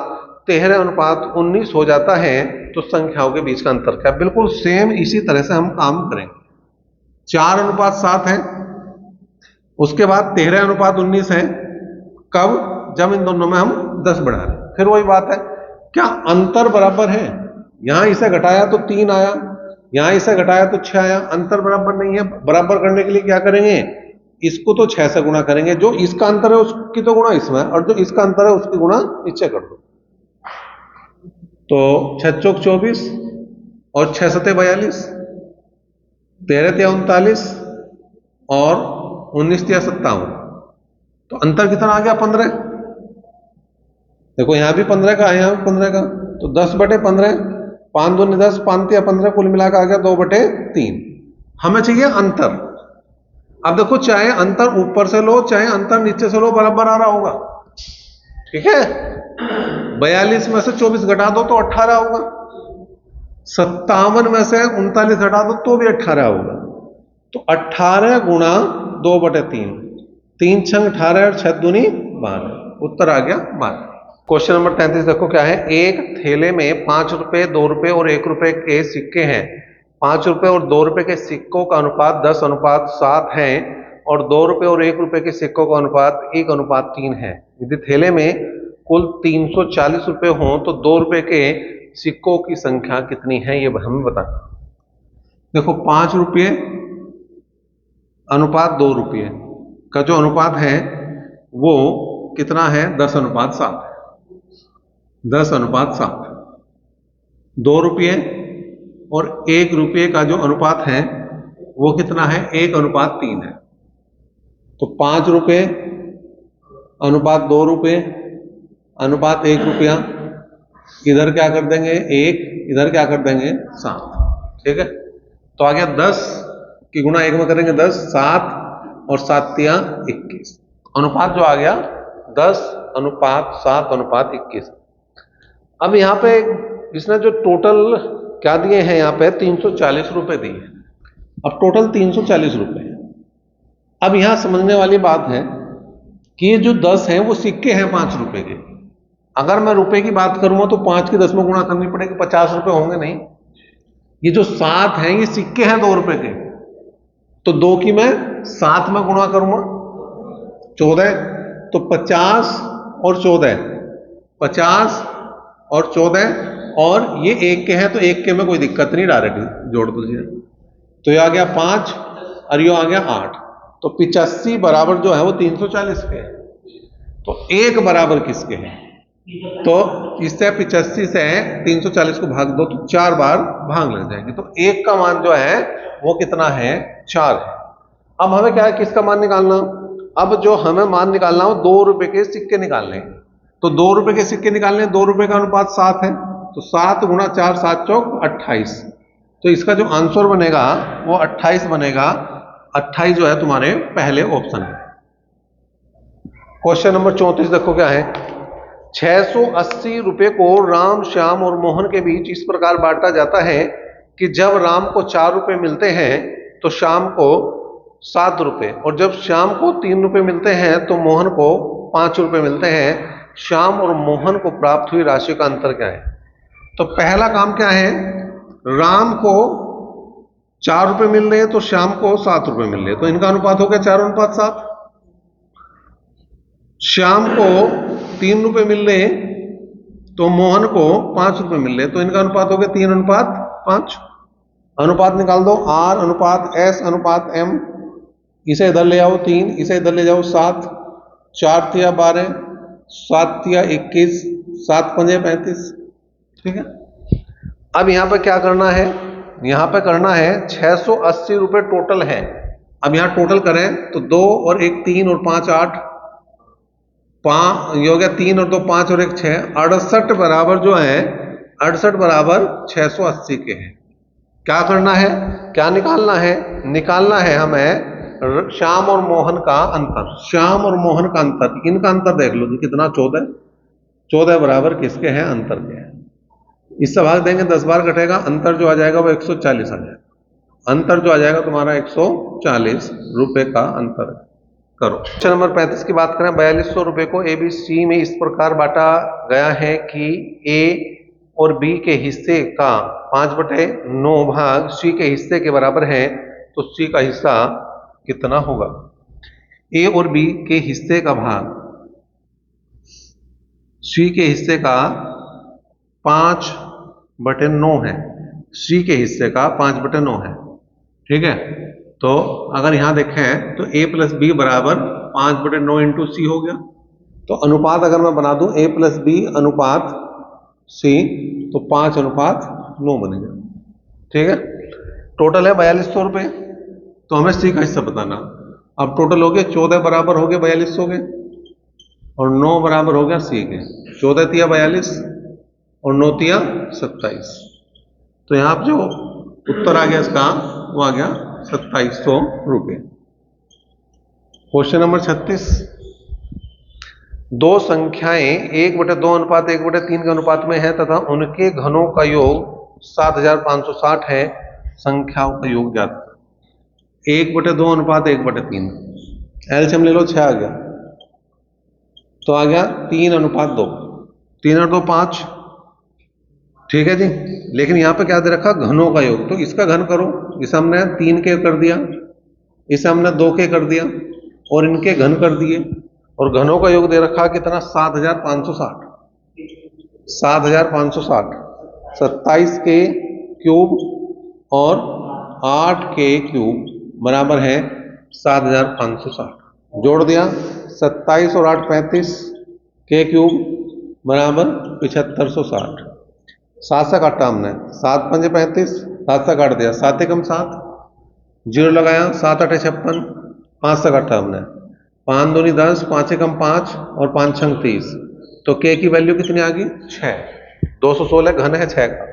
Speaker 1: 13:19 हो जाता है, तो संख्याओं के बीच का अंतर क्या। बिल्कुल सेम इसी तरह से हम काम करेंगे। 4:7 है, उसके बाद 13:19 है। कब, जब इन दोनों में हम 10 बढ़ा रहे। फिर वही बात है, क्या अंतर बराबर है। यहां इसे घटाया तो 3 आया, यहां इसे घटाया तो 6 आया। अंतर बराबर नहीं है, बराबर करने के लिए क्या करेंगे, इसको तो 6 से गुणा करेंगे, जो इसका अंतर है उसकी तो गुणा इसमें, और जो इसका अंतर है उसकी गुणा नीचे कर दो। तो 6 चौक 24 और 6 सते 42, 13 तिया 39 और 19 तिया 57। तो अंतर कितना आ गया 15। देखो यहां भी 15 का है, यहां भी 15 का, तो 10/15, 5 दूनी 10, 5 तिया 15, कुल मिलाकर आ गया 2/3। हमें चाहिए अंतर। अब देखो चाहे अंतर ऊपर से लो चाहे अंतर नीचे से लो बराबर आ रहा होगा। ठीक है, 42 में से 24 घटा दो तो 18 होगा, 57 में से 39 हटा दो तो भी 18 होगा। तो 18 गुणा 2/3, 3 छंग 18 और 6 दूनी 12, उत्तर आ गया 12। क्वेश्चन नंबर 33 देखो क्या है, एक थैले में 5 रुपए 2 रुपए और 1 रुपए के सिक्के हैं। 5 रुपए और 2 रुपए के सिक्कों का अनुपात 10:7 है और 2 रुपए और 1 रुपए के सिक्कों का अनुपात 1:3 है। यदि थैले में कुल 340 रुपए हों तो 2 रुपए के सिक्कों की संख्या कितनी है, ये हमें बताना। देखो 5 रुपये अनुपात 2 रुपये का जो अनुपात है वो कितना है, 10:7 है। 10:7। 2 रुपये और 1 रुपये का जो अनुपात है वो कितना है, 1:3 है। तो 5 रुपये अनुपात 2 रुपये अनुपात 1 रुपया, इधर क्या कर देंगे 1 इधर क्या कर देंगे 7, ठीक है। तो आ गया 10 की गुणा 1 में करेंगे 10, 7 और 7 तिया 21, अनुपात जो आ गया 10:7:21। अब यहाँ पे इसने जो टोटल क्या दिए हैं, यहाँ पे 340 रुपए दिए। अब टोटल 340 रुपए। अब यहाँ समझने वाली बात है कि ये जो 10 है वो सिक्के हैं 5 रुपए के। अगर मैं रुपए की बात करूंगा तो 5 की 10 में गुणा करनी पड़ेगी, 50 रुपए होंगे नहीं। ये जो 7 हैं ये सिक्के हैं 2 रुपए के, तो 2 की मैं 7 में गुणा करूंगा 14, तो 50 और 14, 50 और 14, और ये 1 के हैं तो 1 के में कोई दिक्कत नहीं, डायरेक्ट जोड़ दीजिए। तो ये आ गया 5 और ये आ गया 8, तो 85 बराबर जो है वो 340 के है। तो 1 बराबर किसके है? तो इससे 85 से 340 को भाग दो तो 4 बार भाग लग जाएगी, तो 1 का मान जो है वो कितना है? 4 है। अब हमें क्या है, किसका मान निकालना? अब जो हमें मान निकालना हो 2 रुपए के सिक्के निकालने, तो 2 रुपए के सिक्के निकालने, 2 रुपए का अनुपात 7 है, तो 7 गुणा 4, 7 चौक 28, तो इसका जो आंसर बनेगा वो 28 बनेगा। 28 जो है तुम्हारे पहले ऑप्शन में। क्वेश्चन नंबर 34 देखो क्या है। 680 रुपए को राम, श्याम और मोहन के बीच इस प्रकार बांटा जाता है कि जब राम को 4 रुपए मिलते हैं तो श्याम को 7 रुपए, और जब श्याम को 3 रुपए मिलते हैं तो मोहन को 5 रुपए मिलते हैं। श्याम और मोहन को प्राप्त हुई राशि का अंतर क्या है? तो पहला काम क्या है, राम को 4 रुपए मिल रहे हैं तो श्याम को 7 रुपए मिल रहे हैं, तो इनका अनुपात हो गया 4:7। श्याम को 3 रुपए मिल रहे हैं तो मोहन को 5 रुपए मिल रहे हैं, तो इनका अनुपात हो गया 3:5। अनुपात निकाल दो, R अनुपात S अनुपात M, इसे इधर ले आओ 3, इसे इधर ले जाओ 7, 4 तिया 12, 7 तिया 21, 7 पंजे 35, ठीक है। अब यहां पर क्या करना है, यहां पे करना है 680 रुपए टोटल है। अब यहां टोटल करें तो 2 और 1 3 और 5 8, 5 ये हो गया, 3 और 2 5 और 1 6, 68 बराबर जो है 68 बराबर 680 के हैं। क्या करना है, क्या निकालना है? निकालना है हमें श्याम और मोहन का अंतर। श्याम और मोहन का अंतर, इनका अंतर देख लो कितना, 14। 14 बराबर किसके हैं? अंतर के हैं। इससे भाग देंगे 10 बार कटेगा, अंतर जो आ जाएगा वो 140 आ जाएगा। अंतर जो आ जाएगा तुम्हारा 140 रुपए का अंतर है। करो। क्वेश्चन नंबर 35 की बात करें। 4200 रुपए को ABC में इस प्रकार बांटा गया है कि A और B के हिस्से का 5/9 भाग C के हिस्से के बराबर है, तो C का हिस्सा कितना होगा? A और B के हिस्से का भाग C के हिस्से का 5/9 है, C के हिस्से का 5/9 है, ठीक है। तो अगर यहां देखें तो A + B बराबर 5/9 इंटू C हो गया। तो अनुपात अगर मैं बना दूं A + B अनुपात C, तो 5:9 बनेगा, ठीक है। टोटल है 4200 रुपए, तो हमें C का हिस्सा बताना। अब टोटल हो गया 14 बराबर हो गए 4200 के, और 9 बराबर हो गया C के। 14 तिया 42 और 9 तिया 27, तो यहां जो उत्तर आ गया इसका वो आ गया 2700 रुपये। Question number 36। दो संख्याएं 1/2 अनुपात 1/3 के अनुपात में है तथा उनके घनों का योग 7560 है, संख्याओं का योग ज्ञात करें। 1/2 अनुपात 1/3, एलसीएम ले लो 6 आ गया, तो आ गया 3:2, 3 और 2 5, ठीक है जी। लेकिन यहां पे क्या दे रखा? घनों का योग, तो इसका घन करो। इसे हमने 3 के कर दिया, इसे हमने 2 के कर दिया, और इनके घन कर दिए, और घनों का योग दे रखा कितना? 7560। 7560, 27 के क्यूब और 8 के क्यूब बराबर है 7560। जोड़ दिया, 27 और 8 35 के क्यूब बराबर 7560। 7 से काटा हमने, 7 पंजे 35, 7 से काट दिया, 7 एकम 7, 0 लगाया, 7 8 56, 5 से काटा हमने, 5 दूनी 10, 5 एकम 5 और 5 छंग 30, तो के की वैल्यू कितनी आ गई? 6। 216 घन है 6 का,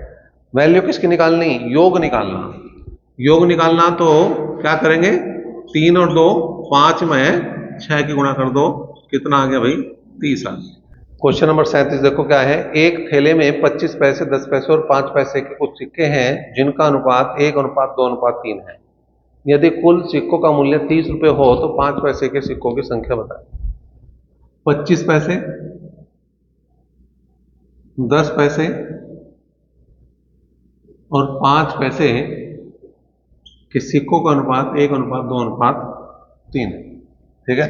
Speaker 1: वैल्यू किसकी निकालनी? योग निकालना। योग निकालना तो क्या करेंगे? 3 और 2 5 में 6 की गुणा कर दो, कितना आ गया भाई? 30 आ गया। क्वेश्चन नंबर 37 देखो क्या है। एक थैले में 25 पैसे, 10 पैसे और 5 पैसे के कुछ सिक्के हैं जिनका अनुपात 1:2:3 है। यदि कुल सिक्कों का मूल्य 30 रुपए हो तो 5 पैसे के सिक्कों की संख्या बताएं। 25 पैसे, 10 पैसे और 5 पैसे के सिक्कों का अनुपात 1:2:3 है। ठीक है,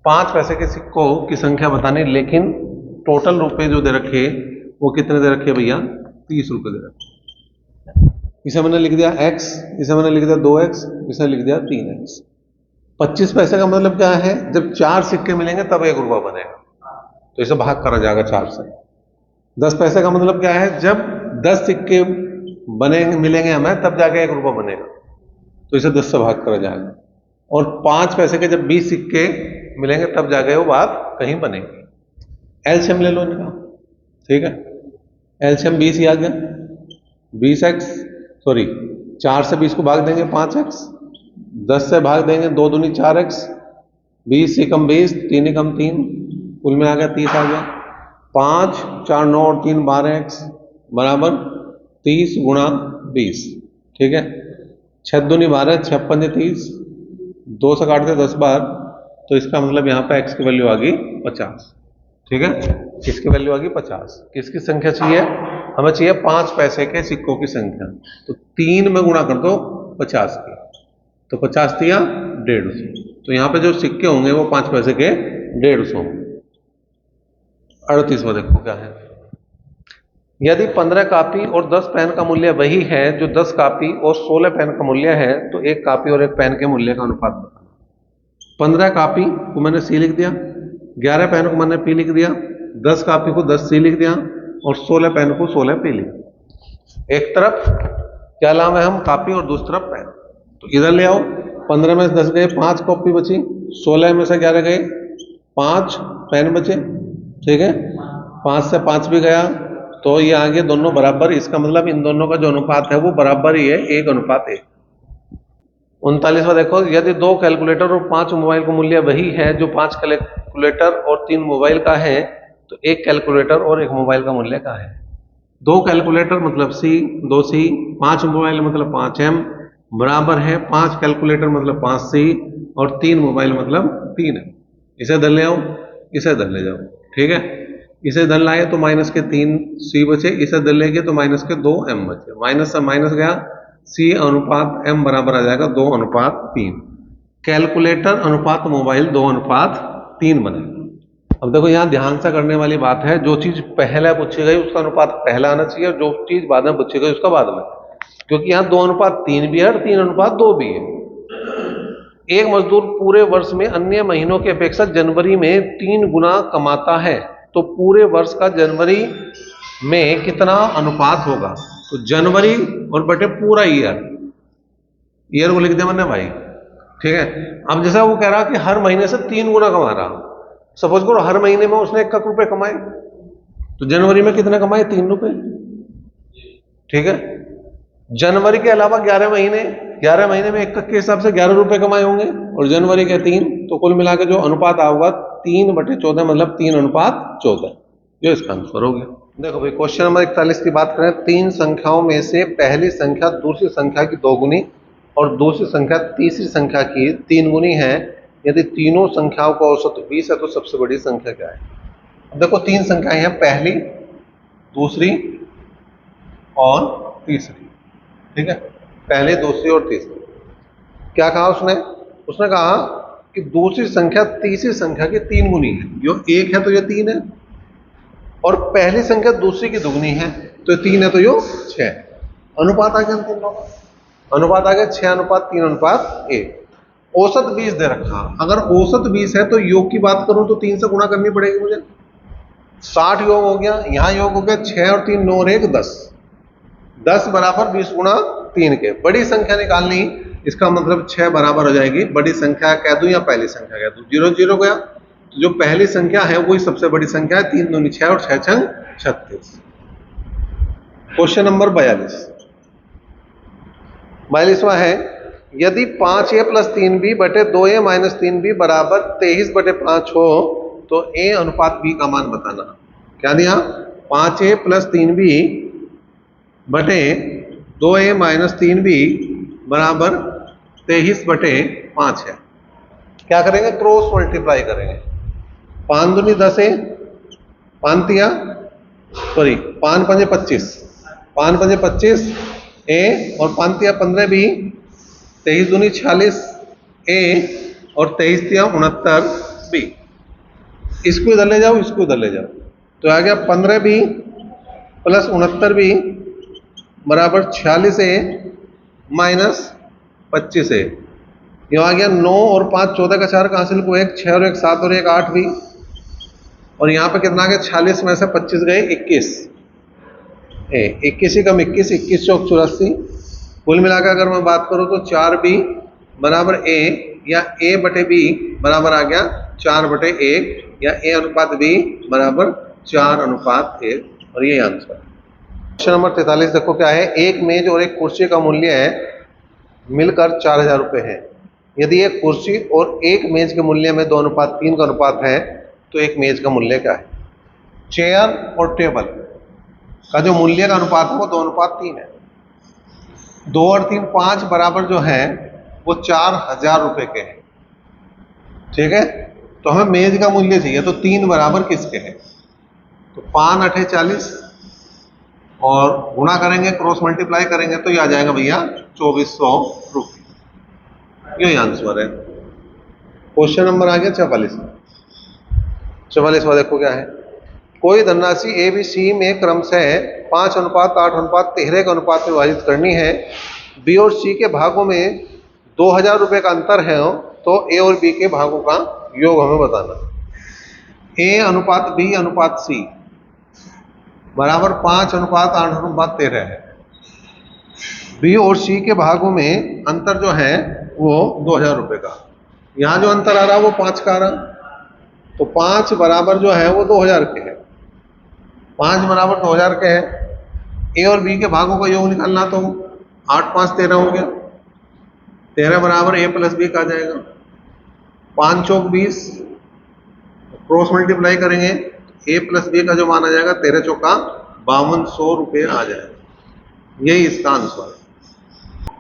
Speaker 1: 5 पैसे के सिक्कों की संख्या बतानी, लेकिन टोटल रुपए जो दे रखे वो कितने दे रखे भैया? 30 रुपए दे रखे। इसे मैंने लिख दिया x, इसे मैंने लिख दिया 2x, इसे लिख दिया 3x। 25 पैसे का मतलब क्या है? जब 4 सिक्के मिलेंगे तब 1 रुपया बनेगा, तो इसे भाग करा जाएगा 4 से। 10 पैसे का मतलब क्या है? जब 10 सिक्के बनेंगे मिलेंगे हमें तब जाके 1 रुपया बनेगा, तो इसे 10 से भाग करा जाएगा। और 5 पैसे के जब 20 सिक्के मिलेंगे तब जाके वो बात कहीं बनेगी। एलसीएम ले लो इनका। ठीक है, एलसीएम 20 ही आ गया। 20x, सॉरी 4 से 20 को भाग देंगे 5x, 10 से भाग देंगे 2 दूनी 4x, 20 से कम 20, 3 ही कम 3, कुल में आ गया 30 आ गया। 5 4 9 और 3 12x बराबर 30 गुणा 20। ठीक है, 6 दूनी 12, 6 पंजे 30, 2 से काटते 10 बार, तो इसका मतलब यहाँ पे x की वैल्यू आ गई 50। ठीक है, किसकी वैल्यू आ गई? 50। किसकी संख्या चाहिए हमें? चाहिए 5 पैसे के सिक्कों की संख्या। तो 3 में गुणा कर दो 50 की, तो 50 दिया 150। तो यहाँ पे जो सिक्के होंगे वो 5 पैसे के 150 होंगे। 38वां देखो क्या है। यदि 15 कापी और 10 पेन का मूल्य वही है जो 10 कापी और 16 पेन का मूल्य है, तो एक कापी और एक पेन के मूल्य का अनुपात बताना। 15 कापी को मैंने सी लिख दिया, 11 पेन को मैंने पी लिख दिया, 10 कापी को 10 सी लिख दिया और 16 पेन को 16 पी लिख दिया। एक तरफ क्या लावे हम? कापी, और दूसरी तरफ पेन। तो इधर ले आओ। 15 में से 10 गए, 5 कॉपी बची। 16 में से 11 गए, 5 पेन बचे। ठीक है, 5 से 5 भी गया, तो ये आगे दोनों बराबर। इसका मतलब इन दोनों का जो अनुपात है वो बराबर ही है, 1:1। 39वां देखो। यदि 2 कैलकुलेटर और 5 मोबाइल का मूल्य वही है जो 5 कैलकुलेटर और 3 मोबाइल का है, तो एक कैलकुलेटर और एक मोबाइल का मूल्य क्या है? 2 कैलकुलेटर मतलब C, 2C, 5 मोबाइल मतलब 5M बराबर है 5 कैलकुलेटर मतलब 5C और 3 मोबाइल मतलब 3 है। इसे इधर ले आओ, इसे इधर ले जाओ। ठीक है, इसे इधर लाए तो माइनस के 3C बचे, इसे इधर ले गए तो माइनस के 2M बचे। माइनस से माइनस गया, C अनुपात M बराबर आ जाएगा 2:3। कैलकुलेटर अनुपात मोबाइल 2:3 बनेगा। अब देखो यहाँ ध्यान से करने वाली बात है, जो चीज पहले पूछी गई उसका अनुपात पहला आना चाहिए, और जो चीज बाद में पूछी गई उसका बाद में, क्योंकि यहाँ 2:3 भी है और 3:2 भी है। एक मजदूर पूरे वर्ष में अन्य महीनों की अपेक्षा जनवरी में 3 गुना कमाता है, तो पूरे वर्ष का जनवरी में कितना अनुपात होगा? तो जनवरी और बटे पूरा ईयर को लिख दिया मैंने भाई। ठीक है, अब जैसा वो कह रहा कि हर महीने से 3 गुना कमा रहा, सपोज करो हर महीने में उसने 1 रुपए कमाए, तो जनवरी में कितने कमाए? 3 रुपए। ठीक है, जनवरी के अलावा 11 महीने में 1 के हिसाब से 11 रुपए कमाए होंगे, और जनवरी के 3, तो कुल मिला के जो अनुपात आऊगा 3/14 मतलब 3:14, जो इसका आंसर हो गया। देखो भाई क्वेश्चन नंबर 41 की बात करें। 3 संख्याओं में से पहली संख्या दूसरी संख्या की 2 गुनी और दूसरी संख्या तीसरी संख्या की 3 गुनी है। यदि तीनों संख्याओं का औसत 20 है तो सबसे बड़ी संख्या क्या है? अब देखो 3 संख्याएं हैं, पहली, दूसरी और तीसरी। ठीक है, पहली, दूसरी और तीसरी। क्या कहा उसने? उसने कहा कि दूसरी संख्या तीसरी संख्या की 3 गुनी है। जो 1 है तो ये 3 है, और पहली संख्या दूसरी की दुगनी है, तो 3 है तो यो 6। अनुपात आ गया इन तीनों का, अनुपात आ गया 6:3:1। औसत 20 दे रखा। अगर औसत 20 है तो योग की बात करूं तो 3 से गुणा करनी पड़ेगी मुझे। 60 योग हो गया, यहां योग हो गया 6 और 3 9 और 1 10। 10 बराबर 20 गुणा 3 के। बड़ी संख्या निकालनी, इसका मतलब 6 बराबर हो जाएगी। बड़ी संख्या कह दूं या पहली संख्या कह दूं? 0 0 गया, तो जो पहली संख्या है वही सबसे बड़ी संख्या है। 3 दूनी 6 और 6 छंग 36। क्वेश्चन नंबर 42वां है, यदि 5a प्लस 3b बटे 2a माइनस 3b बराबर 23 बटे 5 हो तो a अनुपात b का मान बताना। क्या दिया? 5a प्लस 3b बटे 2a माइनस 3b बराबर 23 बटे 5 है। क्या करेंगे? क्रॉस मल्टीप्लाई करेंगे। 5 दूनी 10 है, 5 तिया सॉरी 5 पंजे 25, 5 पंजे 25 ए और 5 तिया 15 बी, 23 दूनी 46 ए और 23 तिया 69 बी। इसको इधर ले जाओ, इसको इधर ले जाओ, तो आ गया 15 बी प्लस 69 बी बराबर 46 ए माइनस 25 ए। ये आ गया 9 और 5 14 का 4 का हासिल को 1 6 और 1 7 और 1 8 भी, और यहाँ पे कितना गया? 46 में से 25 गए 21, 21 ही कम 21, 21 चौक 84। कुल मिलाकर अगर मैं बात करूँ तो 4b बराबर a या a बटे b बराबर आ गया 4 बटे 1 या a अनुपात b बराबर 4 अनुपात 1, और ये आंसर है। क्वेश्चन नंबर 43 देखो क्या है, एक मेज और एक कुर्सी का मूल्य है मिलकर 4000 रुपये है। यदि एक कुर्सी और एक मेज के मूल्य में 2 अनुपात 3 का अनुपात है तो एक मेज का मूल्य क्या है? चेयर और टेबल का जो मूल्य का अनुपात है वो 2 अनुपात 3 है। 2 और 3 5 बराबर जो है वो 4000 रुपये के हैं। ठीक है, तो हमें मेज का मूल्य चाहिए, तो 3 बराबर किसके हैं? तो 5 8 40 और गुणा करेंगे, क्रॉस मल्टीप्लाई करेंगे तो ये आ जाएगा भैया 2400 रुपये। यही आंसर है। क्वेश्चन नंबर आ गया 44वां देखो क्या है, कोई धनराशि ए बी सी में क्रमशः 5 अनुपात 8 अनुपात 13 के अनुपात में विभाजित करनी है। बी और सी के भागों में 2000 रुपये का अंतर है, तो ए और बी के भागों का योग हमें बताना। ए अनुपात बी अनुपात सी बराबर 5 अनुपात 8 अनुपात 13 है। बी और सी के भागों में अंतर जो है वो 2000 रुपये का, यहाँ जो अंतर आ रहा है वो 5 का आ रहा, तो 5 बराबर जो है वो 2000 के है। 5 बराबर 2000 के है। ए और बी के भागों का योग निकालना, तो 8 5 13 हो गया, 13 बराबर ए प्लस बी का आ जाएगा। 5 चौक 20, क्रॉस मल्टीप्लाई करेंगे, ए प्लस बी का जो मान आ जाएगा 13 चौका 5200 रुपये आ जाएगा। यही इसका आंसर है।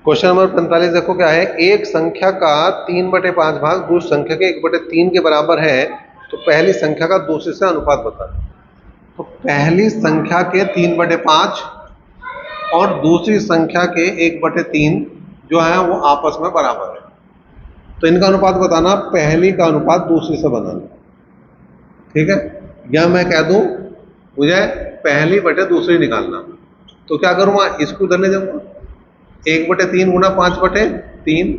Speaker 1: क्वेश्चन नंबर 45 देखो क्या है, एक संख्या का 3/5 भाग दूसरी संख्या के 1/3 के बराबर है, तो पहली संख्या का दूसरे से अनुपात बताना। तो पहली संख्या के 3/5 और दूसरी संख्या के 1/3 जो है वो आपस में बराबर है, तो इनका अनुपात बताना। पहली का अनुपात दूसरी से बनाना। ठीक है, या मैं कह दूं मुझे पहली बटे दूसरी निकालना, तो क्या करूँगा? इसको उधर ले जाऊंगा, 1/3 गुना 5/3,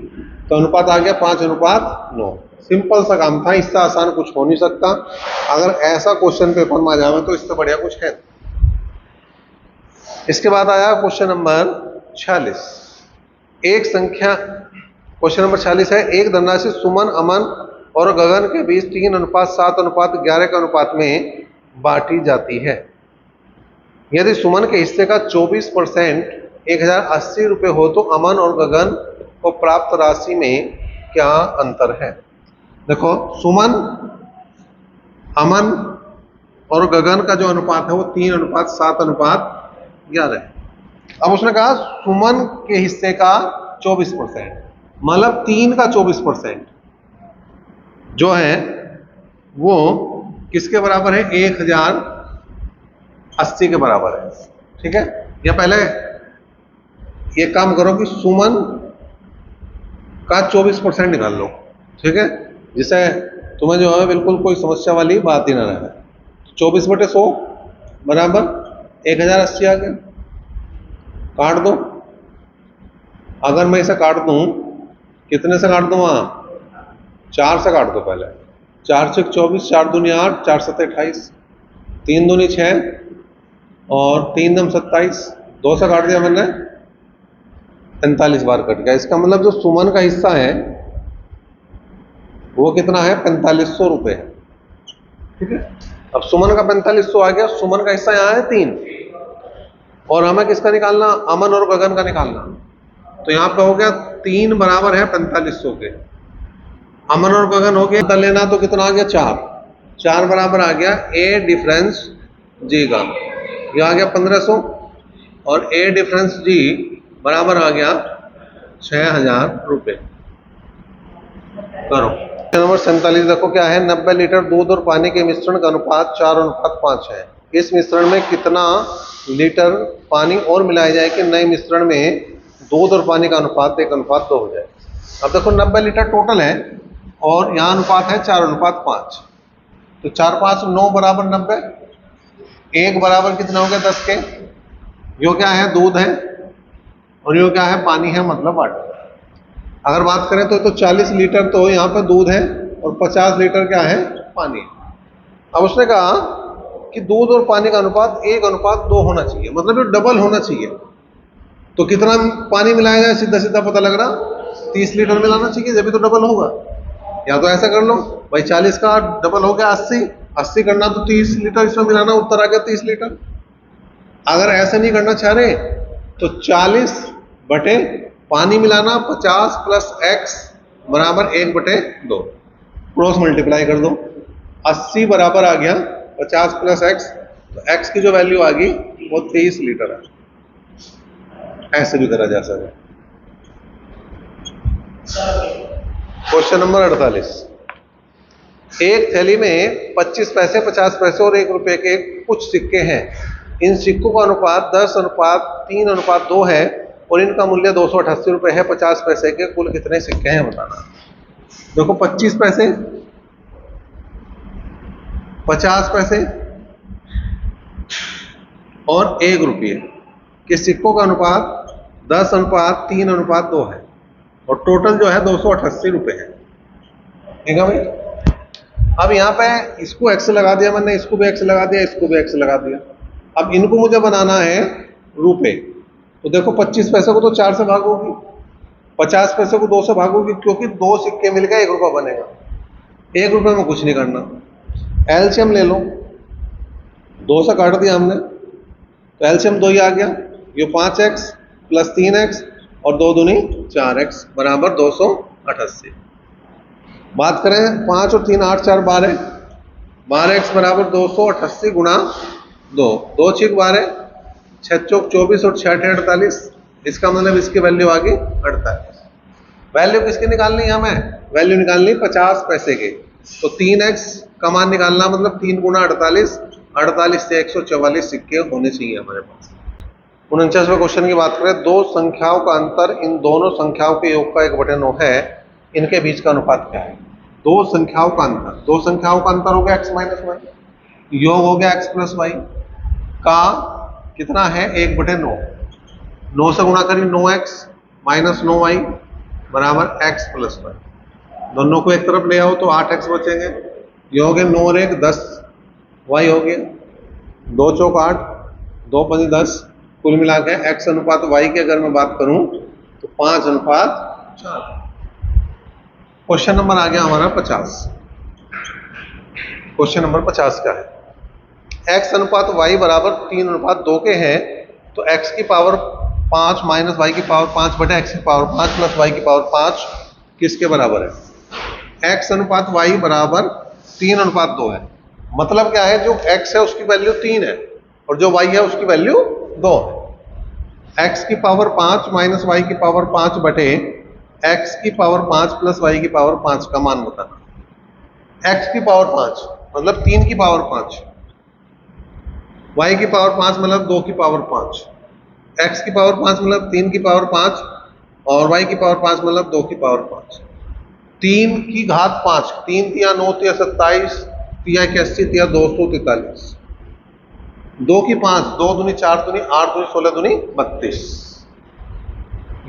Speaker 1: तो अनुपात आ गया 5 अनुपात 9। सिंपल सा काम था, इससे आसान कुछ हो नहीं सकता। अगर ऐसा क्वेश्चन पेपर में आ जाए तो इससे बढ़िया कुछ है। इसके बाद आया क्वेश्चन नंबर 46। एक संख्या, क्वेश्चन नंबर 46 है, एक धनराशि सुमन अमन और गगन के बीच 3 अनुपात 7 अनुपात 11 के अनुपात में बांटी जाती है। यदि सुमन के हिस्से का 24% 1080 रुपये हो तो अमन और गगन को प्राप्त राशि में क्या अंतर है? देखो, सुमन अमन और गगन का जो अनुपात है वो 3 अनुपात 7 अनुपात 11 है। अब उसने कहा सुमन के हिस्से का 24%, मतलब 3 का 24% जो है वो किसके बराबर है? 1080 के बराबर है। ठीक है, या पहले ये काम करो कि सुमन का 24% निकाल लो। ठीक है, जिससे तुम्हें जो है बिल्कुल कोई समस्या वाली बात ही ना रहे। 24/100 बराबर 1080 आ गया। काट दो, अगर मैं इसे काट दूं, कितने से काट दूं? 4 से काट दो। पहले 4 से 24, 4 दूनी 8, 4 7 28, 3 दूनी 6 और 3 दम 27, 2 से काट दिया मैंने, 45 बार कट गया। इसका मतलब जो सुमन का हिस्सा है वो कितना है? 4500 रुपये है। ठीक है, अब सुमन का 4500 आ गया, सुमन का हिस्सा यहाँ है 3 और हमें किसका निकालना, अमन और गगन का निकालना। तो यहाँ पे हो गया 3 बराबर है 4500 के, अमन और गगन हो गया, लेना तो कितना आ गया 4, 4 बराबर आ गया ए डिफरेंस जी का, ये आ गया 1500 और ए डिफरेंस जी बराबर आ गया 6000 रुपये। करो नंबर 47, देखो क्या है, 90 लीटर दूध और पानी के मिश्रण का अनुपात 4:5 है। इस मिश्रण में कितना लीटर पानी और मिलाया जाए कि नए मिश्रण में दूध और पानी का अनुपात 1:2 हो जाए। अब देखो 90 लीटर टोटल है और यहाँ अनुपात है 4:5, तो 4 5 9 बराबर 90, 1 बराबर कितना हो गया 10 के, यो क्या है दूध है और यो क्या है पानी है, मतलब वाटर। अगर बात करें तो 40 लीटर तो यहाँ पे दूध है और 50 लीटर क्या है, पानी है। अब उसने कहा कि दूध और पानी का अनुपात 1:2 होना चाहिए, मतलब ये डबल होना चाहिए। तो कितना पानी मिलाया जाए, सीधा सीधा पता लग रहा 30 लीटर मिलाना चाहिए, जब भी तो डबल होगा। या तो ऐसा कर लो भाई, 40 का डबल हो गया 80, 80 करना तो 30 लीटर इसमें मिलाना, उत्तर आ गया 30 लीटर। अगर ऐसे नहीं करना चाह रहे तो 40 बटे पानी मिलाना 50 प्लस x बराबर 1/2, क्रॉस मल्टीप्लाई कर दो, 80 बराबर आ गया 50 प्लस x, तो x की जो वैल्यू आ गई वो 23 लीटर है। ऐसे भी करा जा सकता है। क्वेश्चन नंबर 48, एक थैली में 25 पैसे, 50 पैसे और 1 रुपए के कुछ सिक्के हैं। इन सिक्कों का अनुपात 10:3:2 है और इनका मूल्य 288 रुपए है। 50 पैसे के कुल कितने सिक्के हैं बताना। देखो 25 पैसे, 50 पैसे और 1 रुपये के सिक्कों का अनुपात 10:3:2 है और टोटल जो है 288 रुपए है। ठीक है भाई। अब यहाँ पे इसको x लगा दिया मैंने, इसको भी x लगा दिया, इसको भी x लगा दिया। अब इनको मुझे बनाना है रुपए, तो देखो 25 पैसे को तो 4 से भागोगी, 50 पैसे को 2 से भागोगी, क्योंकि 2 सिक्के मिल गए 1 रुपया बनेगा। 1 रुपये में कुछ नहीं करना, एलसीएम ले लो, 2 से काट दिया हमने तो एलसीएम 2 ही आ गया, ये 5x प्लस 3x और 2 दूनी 4x बराबर 288। बात करें 5 और 3 8 4 12, 12x बराबर 288 गुणा 2, 2 6 12, 6 चौक 24 और 6 48, इसका मतलब इसकी वैल्यू आ गई 48। वैल्यू किसकी निकालनी है हमें, वैल्यू निकालनी 50 पैसे के, तो 3x का मान निकालना, मतलब 3 गुणा 48, 48 से 144 सिक्के होने चाहिए हमारे पास। 49वें क्वेश्चन की बात करें, दो संख्याओं का अंतर इन दोनों संख्याओं के योग का 1/9 है, इनके बीच का अनुपात क्या है। दो संख्याओं का अंतर, दो संख्याओं का अंतर हो गया x माइनस वाई, योग हो गया x प्लस वाई का कितना है 1/9, 9 से गुणा करिए 9x माइनस 9y बराबर x प्लस वाई, दोनों को एक तरफ ले आओ तो 8x बचेंगे, ये हो गया 9 और 1 10 y हो गया, 2 चौक 8, 2 5 10, कुल मिला के x अनुपात y की अगर मैं बात करूं तो 5:4। क्वेश्चन नंबर आ गया हमारा 50। क्वेश्चन नंबर 50 क्या है, x अनुपात y बराबर 3:2 के हैं, तो x की पावर 5 माइनस y की पावर 5 बटे x की पावर 5 प्लस y की पावर 5 किसके बराबर है। x अनुपात y बराबर 3:2 है, मतलब क्या है, जो x है उसकी वैल्यू 3 है और जो y है उसकी वैल्यू 2 है। x की पावर 5 माइनस y की पावर 5 बटे x की पावर 5 प्लस y की पावर 5 का मान बताना। x की पावर 5 मतलब 3 की पावर 5, y की पावर 5 मतलब 2 की पावर 5, x की पावर 5 मतलब 3 की पावर 5 और y की पावर 5 मतलब 2 की पावर 5। 3 की घात 5, 3 तिया 9 तिया 27 तिया 81 तिया 243, 2 की 5, 2 दूनी 4 दूनी 8 दूनी 16 दूनी 32।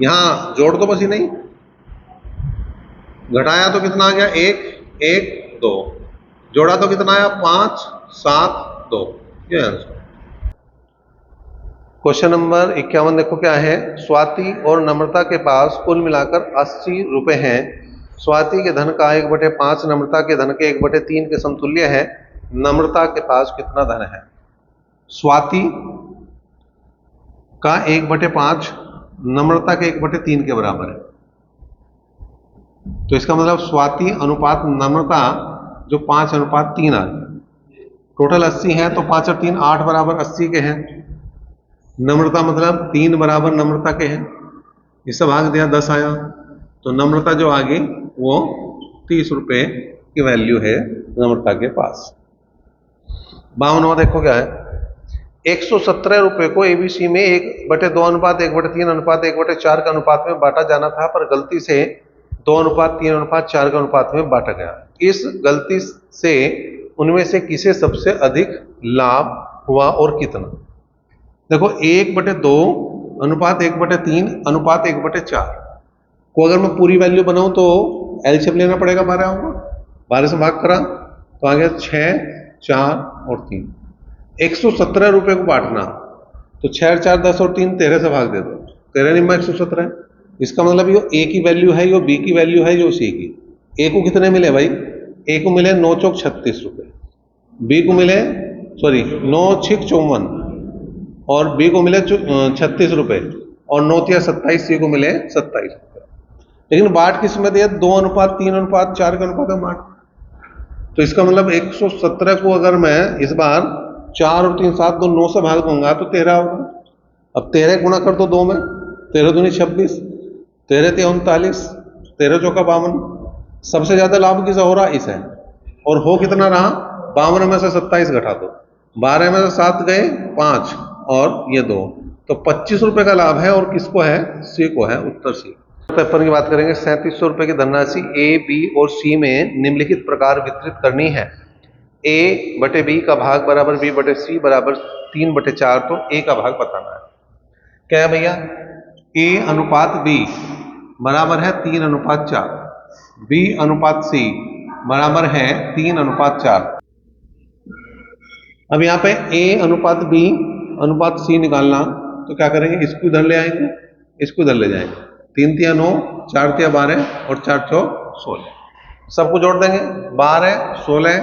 Speaker 1: यहां जोड़ दो बस ही नहीं, घटाया तो कितना आ गया 1 1 2, जोड़ा तो कितना आया 5 7 2, ये आंसर। क्वेश्चन नंबर 51 देखो क्या है, स्वाति और नम्रता के पास कुल मिलाकर 80 रुपए हैं। स्वाति के धन का 1/5 नम्रता के धन के 1/3 के समतुल्य है। नम्रता के पास कितना धन है। स्वाति का 1/5 नम्रता के 1/3 के बराबर है। तो इसका मतलब स्वाति अनुपात नम्रता जो 5:3 आ गया। टोटल 80 है तो 5 और 3 8 बराबर 80 के हैं। नम्रता मतलब 3 बराबर नम्रता के हैं। इससे भाग दिया 10 आया, तो नम्रता जो आ गई वो 30 रुपए की वैल्यू है नम्रता के पास। 52वां देखो क्या है, 117 रुपए को एबीसी में 1/2 अनुपात 1/3 अनुपात 1/4 के अनुपात में बांटा जाना था, पर गलती से 2:3:4 के अनुपात में बांटा गया। इस गलती से उनमें से किसे सबसे अधिक लाभ हुआ और कितना? देखो 1/2 अनुपात 1/3 अनुपात 1/4 को अगर मैं पूरी वैल्यू बनाऊं तो एलसीएम लेना पड़ेगा 12 होगा। 12 से भाग करा तो आ गया 6, 4 और 3। 117 रुपए को बांटना तो 6, 4, 10 और 3 13 से भाग दे दो, 13 निम्मा 117। इसका मतलब ये ए की वैल्यू है, ये बी की वैल्यू है, ये सी की। ए को कितने मिले भाई? ए को मिले 9 चौक 36 रुपए, बी को मिले 9 6 54 और बी को मिले 36 रुपए और 9 तिया 27, सी को मिले 27 रुपए। लेकिन बांट किस में दिया? 2:3:4 के अनुपात में बांट। तो इसका मतलब 117 को अगर मैं इस बार 4 और 3 7 2 9 से भाग दूंगा तो 13 होगा। अब 13 गुणा कर दो 2 में, 13 दूनी 26, 13 तिया 39, 13 चौका 52। सबसे ज्यादा लाभ किसा हो रहा? इसे। और हो कितना रहा? 52 में से 27 घटा दो, 12 में से 7 गए 5 और ये 2, तो 25 रुपए का लाभ है। और किसको है? सी को है, उत्तर सी। पेपर की बात करेंगे। 3700 रुपए की धनराशि ए, बी और सी में निम्नलिखित प्रकार वितरित करनी है। ए बटे बी का भाग बराबर बी बटे सी बराबर 3/4, तो ए का भाग बताना है। क्या है भैया? ए अनुपात बी बराबर है 3:4, बी अनुपात सी बराबर है 3:4। अब यहाँ पे ए अनुपात बी अनुपात सी निकालना, तो क्या करेंगे? इसको इधर ले आएंगे, इसको इधर ले जाएंगे। 3 तिया 9, 4 तिया 12 और 4 चौक 16, सबको जोड़ देंगे। 12, 16,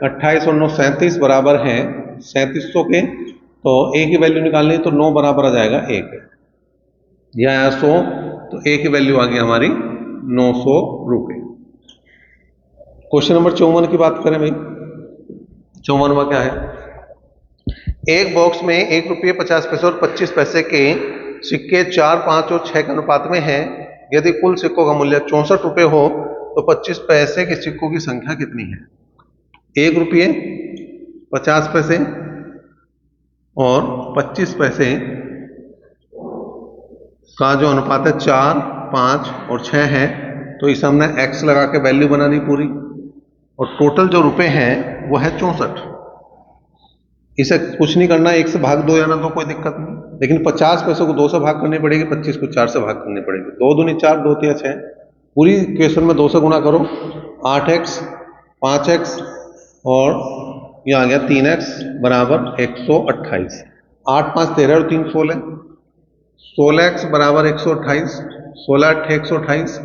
Speaker 1: 28 और 9 37 बराबर है 3700 के। तो ए की वैल्यू निकालनी है तो 9 बराबर आ जाएगा 1, यह आया 100, तो ए की वैल्यू आ गई हमारी 900 रुपए। क्वेश्चन नंबर 54 की बात करें भाई। 54वां क्या है? एक बॉक्स में 1 रुपये 50 पैसे और 25 पैसे के सिक्के 4, 5 और 6 के अनुपात में हैं। यदि कुल सिक्कों का मूल्य 64 रुपये हो तो 25 पैसे के सिक्कों की संख्या कितनी है? 1 रुपये 50 पैसे और 25 पैसे का जो अनुपात है 4, 5 और 6 है, तो इस हमने x लगा के वैल्यू बनानी पूरी, और टोटल जो रुपए हैं वो है 64। इसे कुछ नहीं करना, 1 से भाग दो या ना तो कोई दिक्कत नहीं, लेकिन 50 पैसों को 2 से भाग करनी पड़ेगी, 25 को 4 से भाग करनी पड़ेगी। 2 दूनी 4, 2 तिया 6, पूरी इक्वेशन में 2 से गुणा करो। 8x 5x और ये आ गया 3x बराबर 128। 8 5 13 और 3 16, 16x बराबर 128, 16 8 128।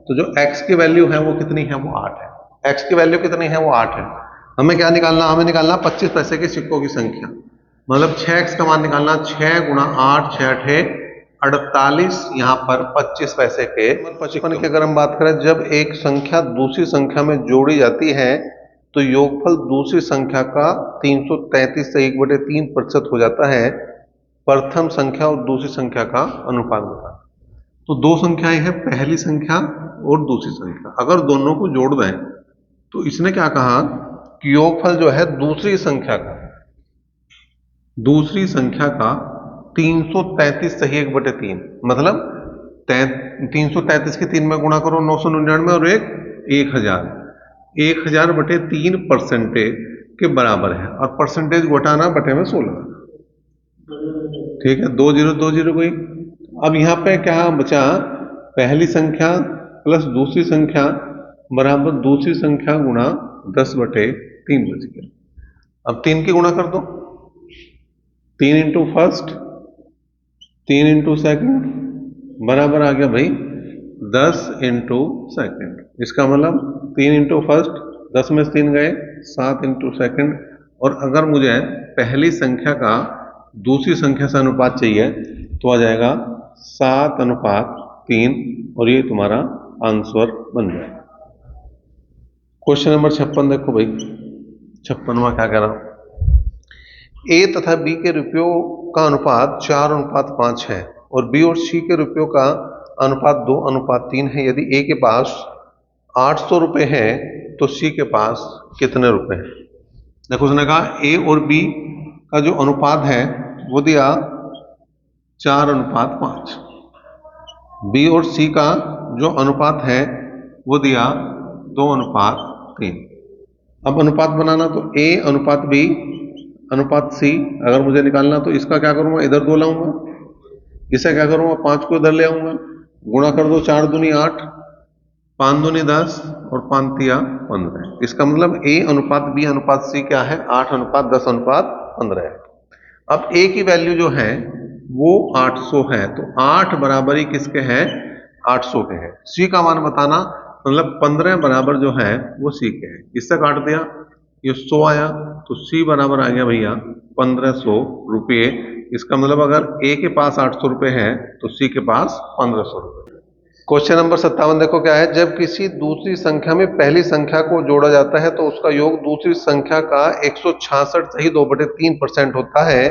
Speaker 1: तो जो x की वैल्यू है वो कितनी है? वो 8 है। x की वैल्यू कितनी है? वो 8 है। हमें क्या निकालना? हमें निकालना 25 पैसे के सिक्कों की संख्या, मतलब 6x का मान निकालना। 6 गुणा 8, 6 8 48, यहाँ पर 25 पैसे के 55 की अगर हम बात करें, जब एक संख्या दूसरी संख्या में जोड़ी जाती है तो योगफल दूसरी संख्या का 333 से 1/3% हो जाता है। प्रथम संख्या और दूसरी संख्या का अनुपात बता। तो दो संख्याएं हैं, पहली संख्या और दूसरी संख्या, अगर दोनों को जोड़ दें तो इसने क्या कहा कि योगफल जो है दूसरी संख्या का 333 से 1/3, मतलब 333 के 3 में गुणा करो 999 और 1000, 1000/3% के बराबर है। और परसेंटेज घटाना बटे में 16, ठीक है। 2 0 2 0 कोई। अब यहाँ पे क्या बचा? पहली संख्या प्लस दूसरी संख्या बराबर दूसरी संख्या गुणा 10/3 बच गया। अब 3 की गुणा कर दो, 3 इंटू फर्स्ट 3 इंटू सेकेंड बराबर आ गया भाई 10 इंटू सेकेंड। इसका मतलब 3 इंटू फर्स्ट 10 में से 3 गए 7 इंटू सेकेंड। और अगर मुझे पहली संख्या का दूसरी संख्या से अनुपात चाहिए तो आ जाएगा 7:3 और ये तुम्हारा आंसर बन जाएगा। क्वेश्चन नंबर 56 देखो भाई, 56वां क्या कह रहा हूं, ए तथा बी के रुपयों का अनुपात 4:5 है और बी और सी के रुपयों का अनुपात 2:3 है। यदि ए के पास 800 रुपए है तो सी के पास कितने रुपए हैं? देखो उसने कहा ए और बी का जो अनुपात है वो दिया 4:5, बी और सी का जो अनुपात है वो दिया 2:3। अब अनुपात बनाना तो ए अनुपात बी अनुपात सी अगर मुझे निकालना तो इसका क्या करूंगा, इधर 2 लाऊंगा, इसे क्या करूंगा 5 को इधर ले आऊंगा, गुणा कर दो, 4 दूनी 8, 5 दूनी 10 और 5 तिया 15। इसका मतलब ए अनुपात बी अनुपात सी क्या है, 8:10:15 है। अब ए की वैल्यू जो है वो 800 है, तो 8 बराबर ही किसके हैं, 800 के हैं। सी का मान बताना, मतलब 15 बराबर जो है वो सी के है। इससे काट दिया, ये 100 आया तो सी बराबर आ गया भैया 1500 रुपये। इसका मतलब अगर ए के पास 800 रुपये है तो सी के पास 1500 रुपये। क्वेश्चन नंबर 57 देखो क्या है, जब किसी दूसरी संख्या में पहली संख्या को जोड़ा जाता है तो उसका योग दूसरी संख्या का 166 सही 2/3% होता है,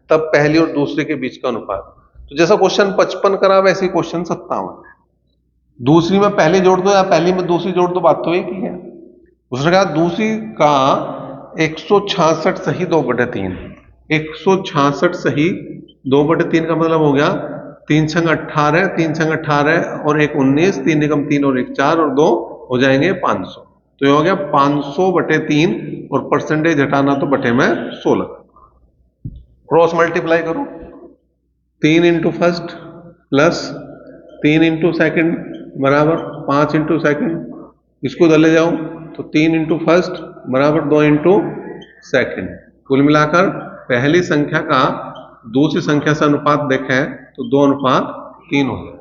Speaker 1: तब पहली और दूसरी के बीच का अनुपात। तो जैसा क्वेश्चन 55 करा वैसे ही क्वेश्चन 57, दूसरी में पहली जोड़ दो या पहली में दूसरी जोड़ दो, बात तो एक ही है। उसने कहा दूसरी का 166 सही 2/3, 166 सही 2/3 का मतलब हो गया 3 छंग 18, 3 छंग 18 और 1 19, 3 निकम 3 और 1 4 और 2 हो जाएंगे 500। तो ये हो गया 500/3 और परसेंटेज हटाना तो बटे में 16। क्रॉस मल्टीप्लाई करो, 3 into first plus 3 into second बराबर 5 इंटू सेकेंड, इसको इधर ले जाओ तो 3 इंटू फर्स्ट बराबर 2 इंटू सेकेंड। कुल मिलाकर पहली संख्या का दूसरी संख्या से अनुपात देखें तो 2:3 हो गया।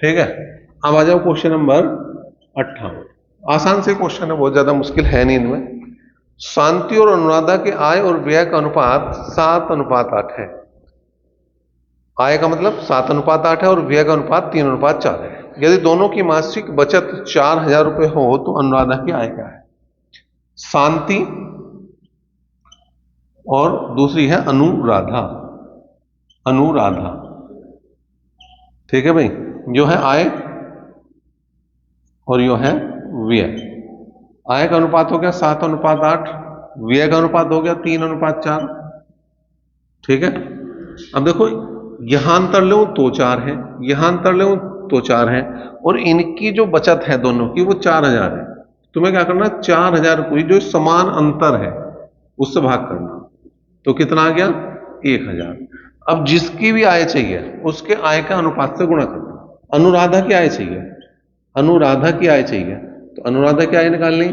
Speaker 1: ठीक है, अब आ जाओ क्वेश्चन नंबर 58। आसान से क्वेश्चन है, बहुत ज्यादा मुश्किल है नहीं इनमें। शांति और अनुराधा के आय और व्यय का अनुपात 7:8 है। आय का मतलब 7:8 है और व्यय का अनुपात 3:4 है। यदि दोनों की मासिक बचत 4000 रुपये हो तो अनुराधा की आय क्या है? शांति और दूसरी है अनुराधा, अनुराधा। ठीक है भाई, जो है आय और यो है व्यय। आय का अनुपात हो गया 7:8, व्यय का अनुपात हो गया 3:4। ठीक है, अब देखो यहां अंतर ले तो 4 है, यहां अंतर ले तो 4 है और इनकी जो बचत है दोनों की वो 4000 है। तुम्हें क्या करना, 4000 को जो समान अंतर है उससे भाग करना, तो कितना आ गया 1000। अब जिसकी भी आय चाहिए उसके आय का अनुपात से गुणा करना। अनुराधा की आय चाहिए, अनुराधा की आय चाहिए तो अनुराधा की आय निकालनी,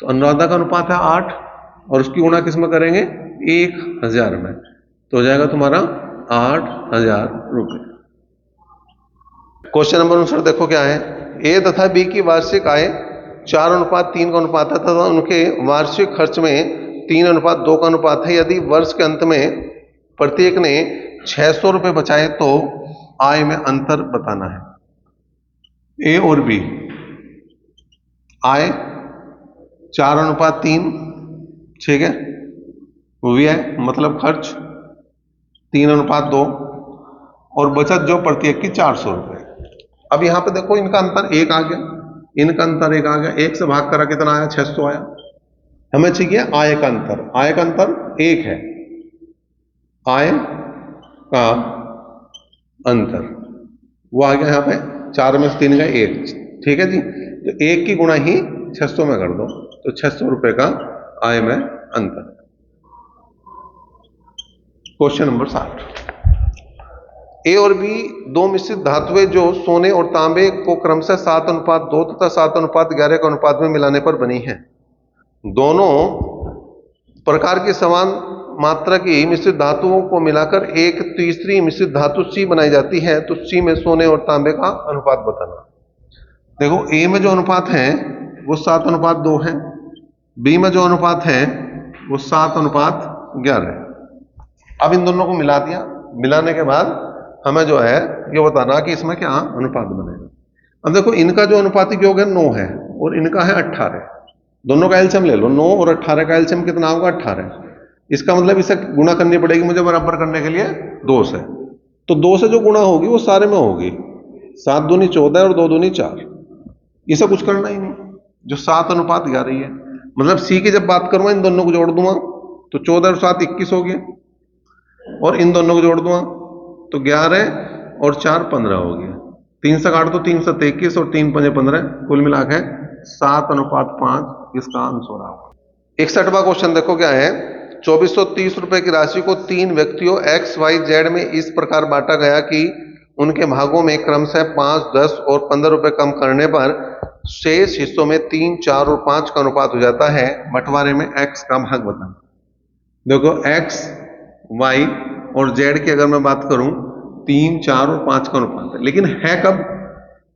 Speaker 1: तो अनुराधा का अनुपात है 8 और उसकी गुणा किस में करेंगे 1000 में, तो हो जाएगा तुम्हारा 8000 रुपये। क्वेश्चन नंबर 59 देखो क्या है, ए तथा बी की वार्षिक आय 4:3 का अनुपात है तथा उनके वार्षिक खर्च में 3:2 का अनुपात है। यदि वर्ष के अंत में प्रत्येक ने 600 रुपये बचाए तो आय में अंतर बताना है। ए और बी आय 4:3, ठीक है, व्यय मतलब खर्च 3:2 और बचत जो प्रत्येक की 400 रुपये। अब यहां पे देखो इनका अंतर 1 आ गया, इनका अंतर 1 आ गया, 1 से भाग करा कितना आया 600 आया। हमें चाहिए आय का अंतर, आय का अंतर 1 है, आय का अंतर वो आ गया यहां पे 4 में से 3 गए 1। ठीक है जी, तो 1 की गुणा ही 600 में कर दो तो 600 रुपए का आय में अंतर। क्वेश्चन नंबर 60, ए और बी दो मिश्रित धातुएं जो सोने और तांबे को क्रमशः 7:2 तथा 7:11 के अनुपात में मिलाने पर बनी है। दोनों प्रकार की समान मात्रा की मिश्रित धातुओं को मिलाकर एक तीसरी मिश्रित धातु सी बनाई जाती है, तो सी में सोने और तांबे का अनुपात बताना। देखो ए में जो अनुपात है वो 7:2 है, बी में जो अनुपात है वो 7:11 है। अब इन दोनों को मिला दिया, मिलाने के बाद हमें जो है ये बताना कि इसमें क्या अनुपात बनेगा। अब देखो इनका जो अनुपातिक योग है 9 है और इनका है 18। दोनों का एलसीएम ले लो, 9 और 18 का एलसीएम कितना होगा 18। इसका मतलब इसे गुणा करनी पड़ेगी मुझे बराबर करने के लिए 2 से। तो 2 से जो गुणा होगी वो सारे में होगी, 7 दूनी 14 और 2 दूनी 4। इसे कुछ करना ही नहीं, जो 7 अनुपात 11 ही है। मतलब सी की जब बात करूंगा इन दोनों को जोड़ दूंगा तो 14 और 7 21 हो गया, और इन दोनों को जोड़ दूंगा तो 11 और 4 15 हो गया। 3 से काट दो, 3 से 21 और 3 5 15, कुल मिला के 7:5 इसका आंसर हो रहा है। 61वां क्वेश्चन देखो क्या है। 2430 रुपए की राशि को 3 व्यक्तियों एक्स वाई जेड में इस प्रकार बांटा गया कि उनके भागों में क्रमशः 5, 10 और 15 रुपए कम करने पर शेष हिस्सों में 3, 4 और 5 का अनुपात हो जाता है। बंटवारे में एक्स का भाग बताना। देखो एक्स, वाई और जेड की अगर मैं बात करूं 3, 4 और 5 का अनुपात है, लेकिन है कब?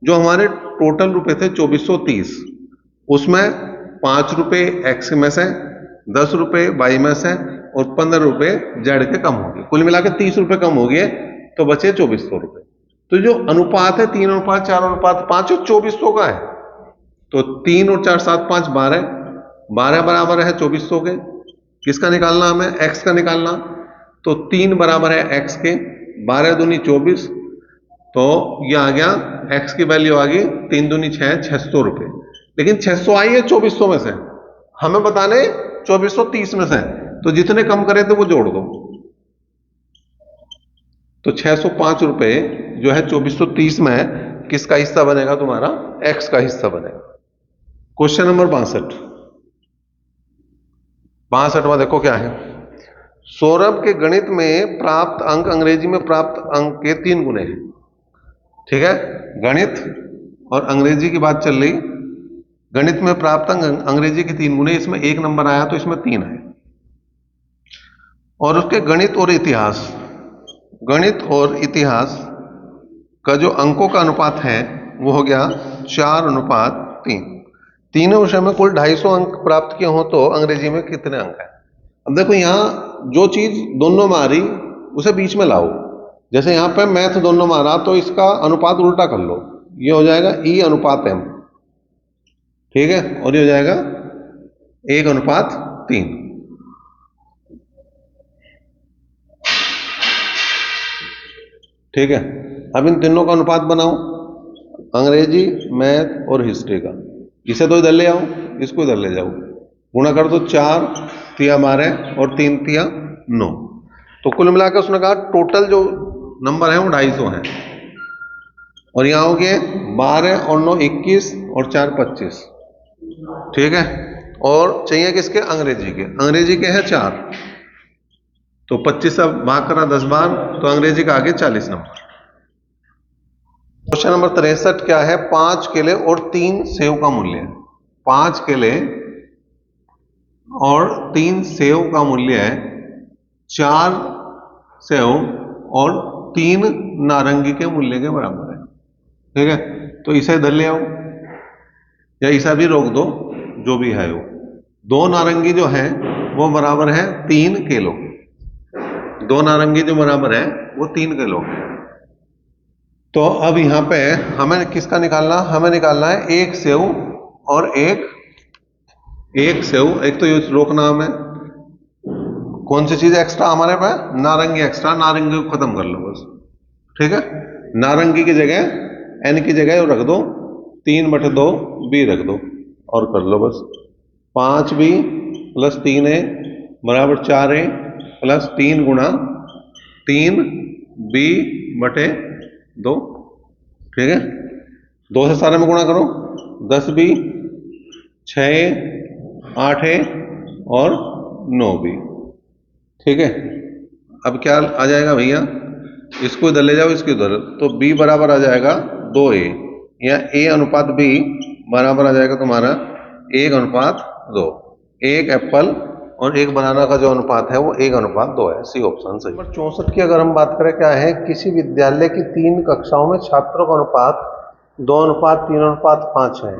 Speaker 1: जो हमारे टोटल रुपए थे 2430, उसमें 5 रुपए एक्स में से, 10 रुपए वाई में से और 15 रुपए जेड के कम हो गए। कुल मिला के 30 रुपए कम हो गए, तो बचे 2400 रुपए। तो जो अनुपात है 3 अनुपात 4 अनुपात 5 और 2400 का है, तो 3 और 4 7 5 12, 12 बराबर है 2400 के। किसका निकालना हमें? एक्स का निकालना। तो 3 बराबर है एक्स के, 12 दूनी 24, तो ये आ गया एक्स की वैल्यू आ गई 3 दूनी 6, 600 रुपए। लेकिन 600 आई है 2400 में से, हमें बताने 2430 में से, तो जितने कम करे थे वो जोड़ दो। तो 605 रुपए जो है 2430 में किसका हिस्सा बनेगा? तुम्हारा एक्स का हिस्सा बनेगा। Question number 62। 62वां देखो क्या है। सौरभ के गणित में प्राप्त अंक अंग्रेजी में प्राप्त अंक के 3 गुने हैं। ठीक है, गणित और अंग्रेजी की बात चल रही। गणित में प्राप्त अंक अंग्रेजी के 3 गुने, इसमें 1 नंबर आया तो इसमें 3 है। और उसके गणित और इतिहास, गणित और इतिहास का जो अंकों का अनुपात है वो हो गया 4:3। तीनों विषय में कुल 250 अंक प्राप्त किए हो तो अंग्रेजी में कितने अंक है? अब देखो यहां जो चीज दोनों में आ रही उसे बीच में लाओ। जैसे यहां पे मैथ दोनों में आ रहा तो इसका अनुपात उल्टा कर लो, ये हो जाएगा E/M। ठीक है, और ये हो जाएगा 1:3। ठीक है, अब इन तीनों का अनुपात बनाओ, अंग्रेजी, मैथ और हिस्ट्री का। इसे तो इधर ले आओ, इसको इधर ले जाओ, गुणा कर दो। 4 तिया 12 और 3 तिया 9। तो कुल मिलाकर उसने कहा टोटल जो नंबर है वो 250 है। और यहां हो गए 12 और 9 21 और 4 25। ठीक है, और चाहिए किसके? अंग्रेजी के। अंग्रेजी के हैं 4, तो 25 से भाग करा 10 बार, तो अंग्रेजी का आगे 40 नंबर। क्वेश्चन नंबर 63 क्या है। 5 केले और 3 सेव का मूल्य। 5 केले और 3 सेव का मूल्य है 4 सेव और 3 नारंगी के मूल्य के बराबर है। ठीक है, तो इसे इधर ले आओ या इसे भी रोक दो, जो भी है वो। 2 नारंगी जो है वो बराबर है 3 किलो। 2 नारंगी जो बराबर है वो 3 किलो। तो अब यहां पे हमें किसका निकालना? हमें निकालना है 1 सेव और 1 सेव। एक तो ये रोकना हमें, कौन सी चीज एक्स्ट्रा हमारे पास? नारंगी एक्स्ट्रा, नारंगी को खत्म कर लो बस। ठीक है, नारंगी की जगह एन की जगह रख दो 3/2 बी रख दो और कर लो बस। 5b + 3a बराबर 4a + 3 गुणा 3b/2। ठीक है, 2 से सारे में गुणा करो, 10b 6a 8a और 9b। ठीक है, अब क्या आ जाएगा भैया? इसको इधर ले जाओ, इसको इधर, तो b बराबर आ जाएगा 2a, या a/b बराबर आ जाएगा तुम्हारा 1:2। 1 एप्पल और 1 बनाना का जो अनुपात है वो 1:2 है। सी ऑप्शन सही। नंबर 64 की अगर हम बात करें क्या है। किसी विद्यालय की 3 कक्षाओं में छात्रों का अनुपात 2:3:5 है।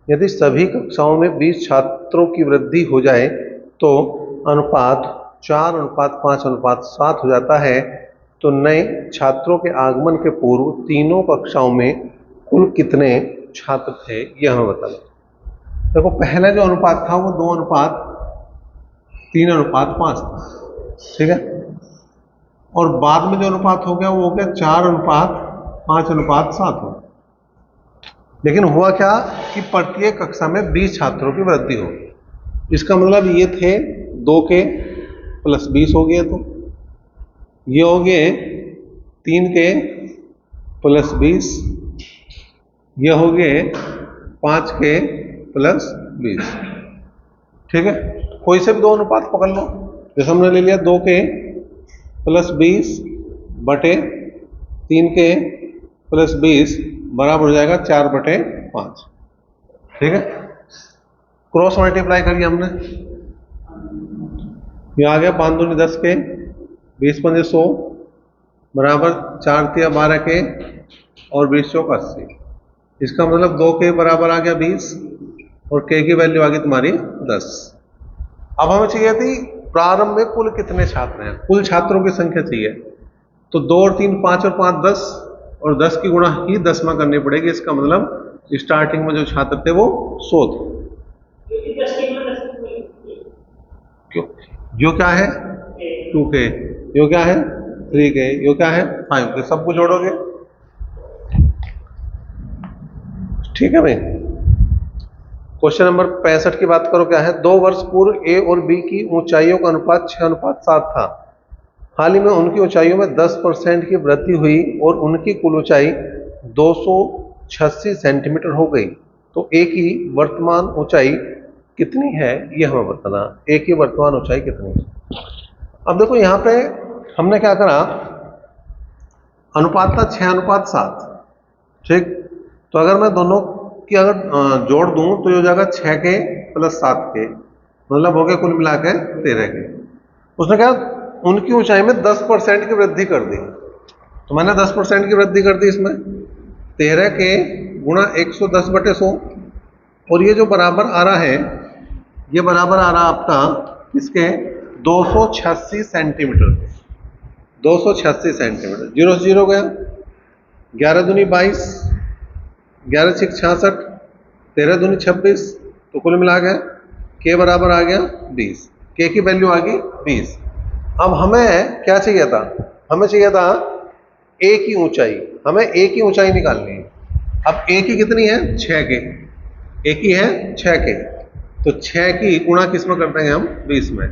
Speaker 1: यदि सभी कक्षाओं में 20 छात्रों की वृद्धि हो जाए तो अनुपात 4:5:7 हो जाता है। तो नए छात्रों के आगमन के पूर्व तीनों कक्षाओं में कुल कितने छात्र थे, यह हमें बताना। देखो पहला जो अनुपात था वो 2:3:5 था, ठीक है। और बाद में जो अनुपात हो गया वो हो गया 4:5:7 हो। लेकिन हुआ क्या कि प्रत्येक कक्षा में 20 छात्रों की वृद्धि हो। इसका मतलब ये थे 2 के प्लस 20 हो गए, तो ये हो गए 3 के प्लस 20, ये हो गए 5 के प्लस 20, ठीक है। कोई से भी दो अनुपात पकड़ लो। जैसे हमने ले लिया 2 के प्लस 20 बटे 3 के प्लस 20 बराबर हो जाएगा 4/5, ठीक है। क्रॉस मल्टीप्लाई करिए हमने, ये आ गया 5 दूनी 10 के, 20 पंजे 100 बराबर 4 तिया 12 के और 20 चौक 80। इसका मतलब 2 के बराबर आ गया 20 और के की वैल्यू आ गई तुम्हारी 10। अब हमें चाहिए थी प्रारंभ में कुल कितने छात्र हैं, कुल छात्रों की संख्या चाहिए। तो 2 और 3 5 और 5 10 और 10 की गुणा ही 10 में करनी पड़ेगी। इसका मतलब स्टार्टिंग में जो छात्र थे वो 100 थे। क्यों, यो क्या है 2 के, यो क्या है 3 के, यो क्या है 5 के, सबको जोड़ोगे, ठीक है भाई। क्वेश्चन नंबर 65 की बात करो, क्या है 2 वर्ष पूर्व ए और बी की ऊंचाइयों का अनुपात 6:7 था। हाल ही में उनकी ऊंचाइयों में 10% की वृद्धि हुई और उनकी कुल ऊंचाई 286 सेंटीमीटर हो गई। तो ए की वर्तमान ऊंचाई कितनी है, यह हमें बताना। ए की वर्तमान ऊंचाई कितनी है। अब देखो यहां पे हमने क्या करा, अनुपात था 6:7, ठीक। तो अगर मैं दोनों की अगर जोड़ दूं तो ये हो जाएगा 6 के प्लस 7 के, मतलब हो गया कुल मिला के 13 के। उसने क्या उनकी ऊंचाई में 10% की वृद्धि कर दी। तो मैंने 10% की वृद्धि कर दी इसमें, 13 के गुणा 110/100, और ये जो बराबर आ रहा है, ये बराबर आ रहा आपका इसके 286 सेंटीमीटर, 286 सेंटीमीटर। 0 से 0 गया, 11 दूनी 22, 11 6 66, 13 दूनी 26, तो कुल मिला गया के बराबर आ गया 20, के की वैल्यू आ गई 20। अब हमें क्या चाहिए था, हमें चाहिए था ए की ऊंचाई, हमें ए की ऊंचाई निकालनी है। अब ए की कितनी है 6 के, ए की है 6 के, तो 6 की गुणा किस में कर देंगे हम 20 में,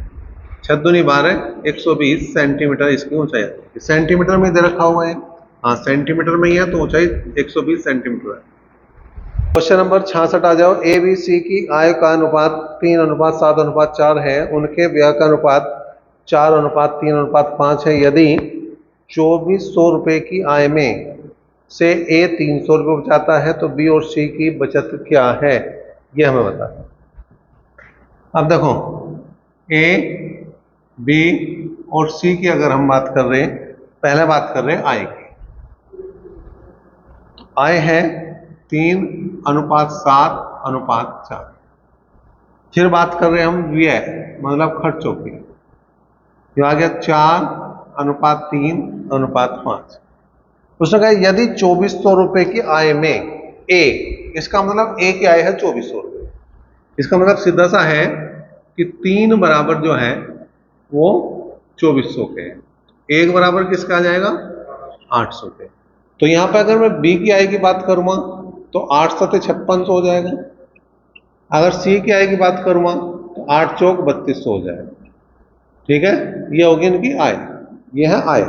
Speaker 1: 6 दूनी 12, 120 सेंटीमीटर इसकी ऊंचाई है। सेंटीमीटर में दे रखा हुआ है, हाँ सेंटीमीटर में ही है, तो ऊंचाई 120 सेंटीमीटर है। क्वेश्चन नंबर 66 आ जाओ। ए बी सी की आय का अनुपात 3:7:4 है, उनके व्यय का अनुपात 4:3:5 है। यदि 2400 रुपए की आय में से ए 300 रुपये बचाता है तो बी और सी की बचत क्या है, यह हमें बता। अब देखो ए बी और सी की अगर हम बात कर रहे हैं, पहले बात कर रहे हैं आय की। आय है 3:7:4। फिर बात कर रहे हैं हम व्यय मतलब खर्चों की, आ गया 4:3:5। उसने कहा यदि 2400 रुपए की आय में ए, इसका मतलब ए की आय है 2400 रुपये, इसका मतलब सीधा सा है कि 3 बराबर जो है वो 2400 के है, 1 बराबर किसका आ जाएगा 800 के। तो यहां पर अगर मैं बी की आय की बात करूंगा तो 8 7 5600 हो जाएगा। अगर सी की आय की बात करूंगा तो 8 चौक 3200 हो जाएगा, ठीक है। ये होगी इनकी आय, ये है आय,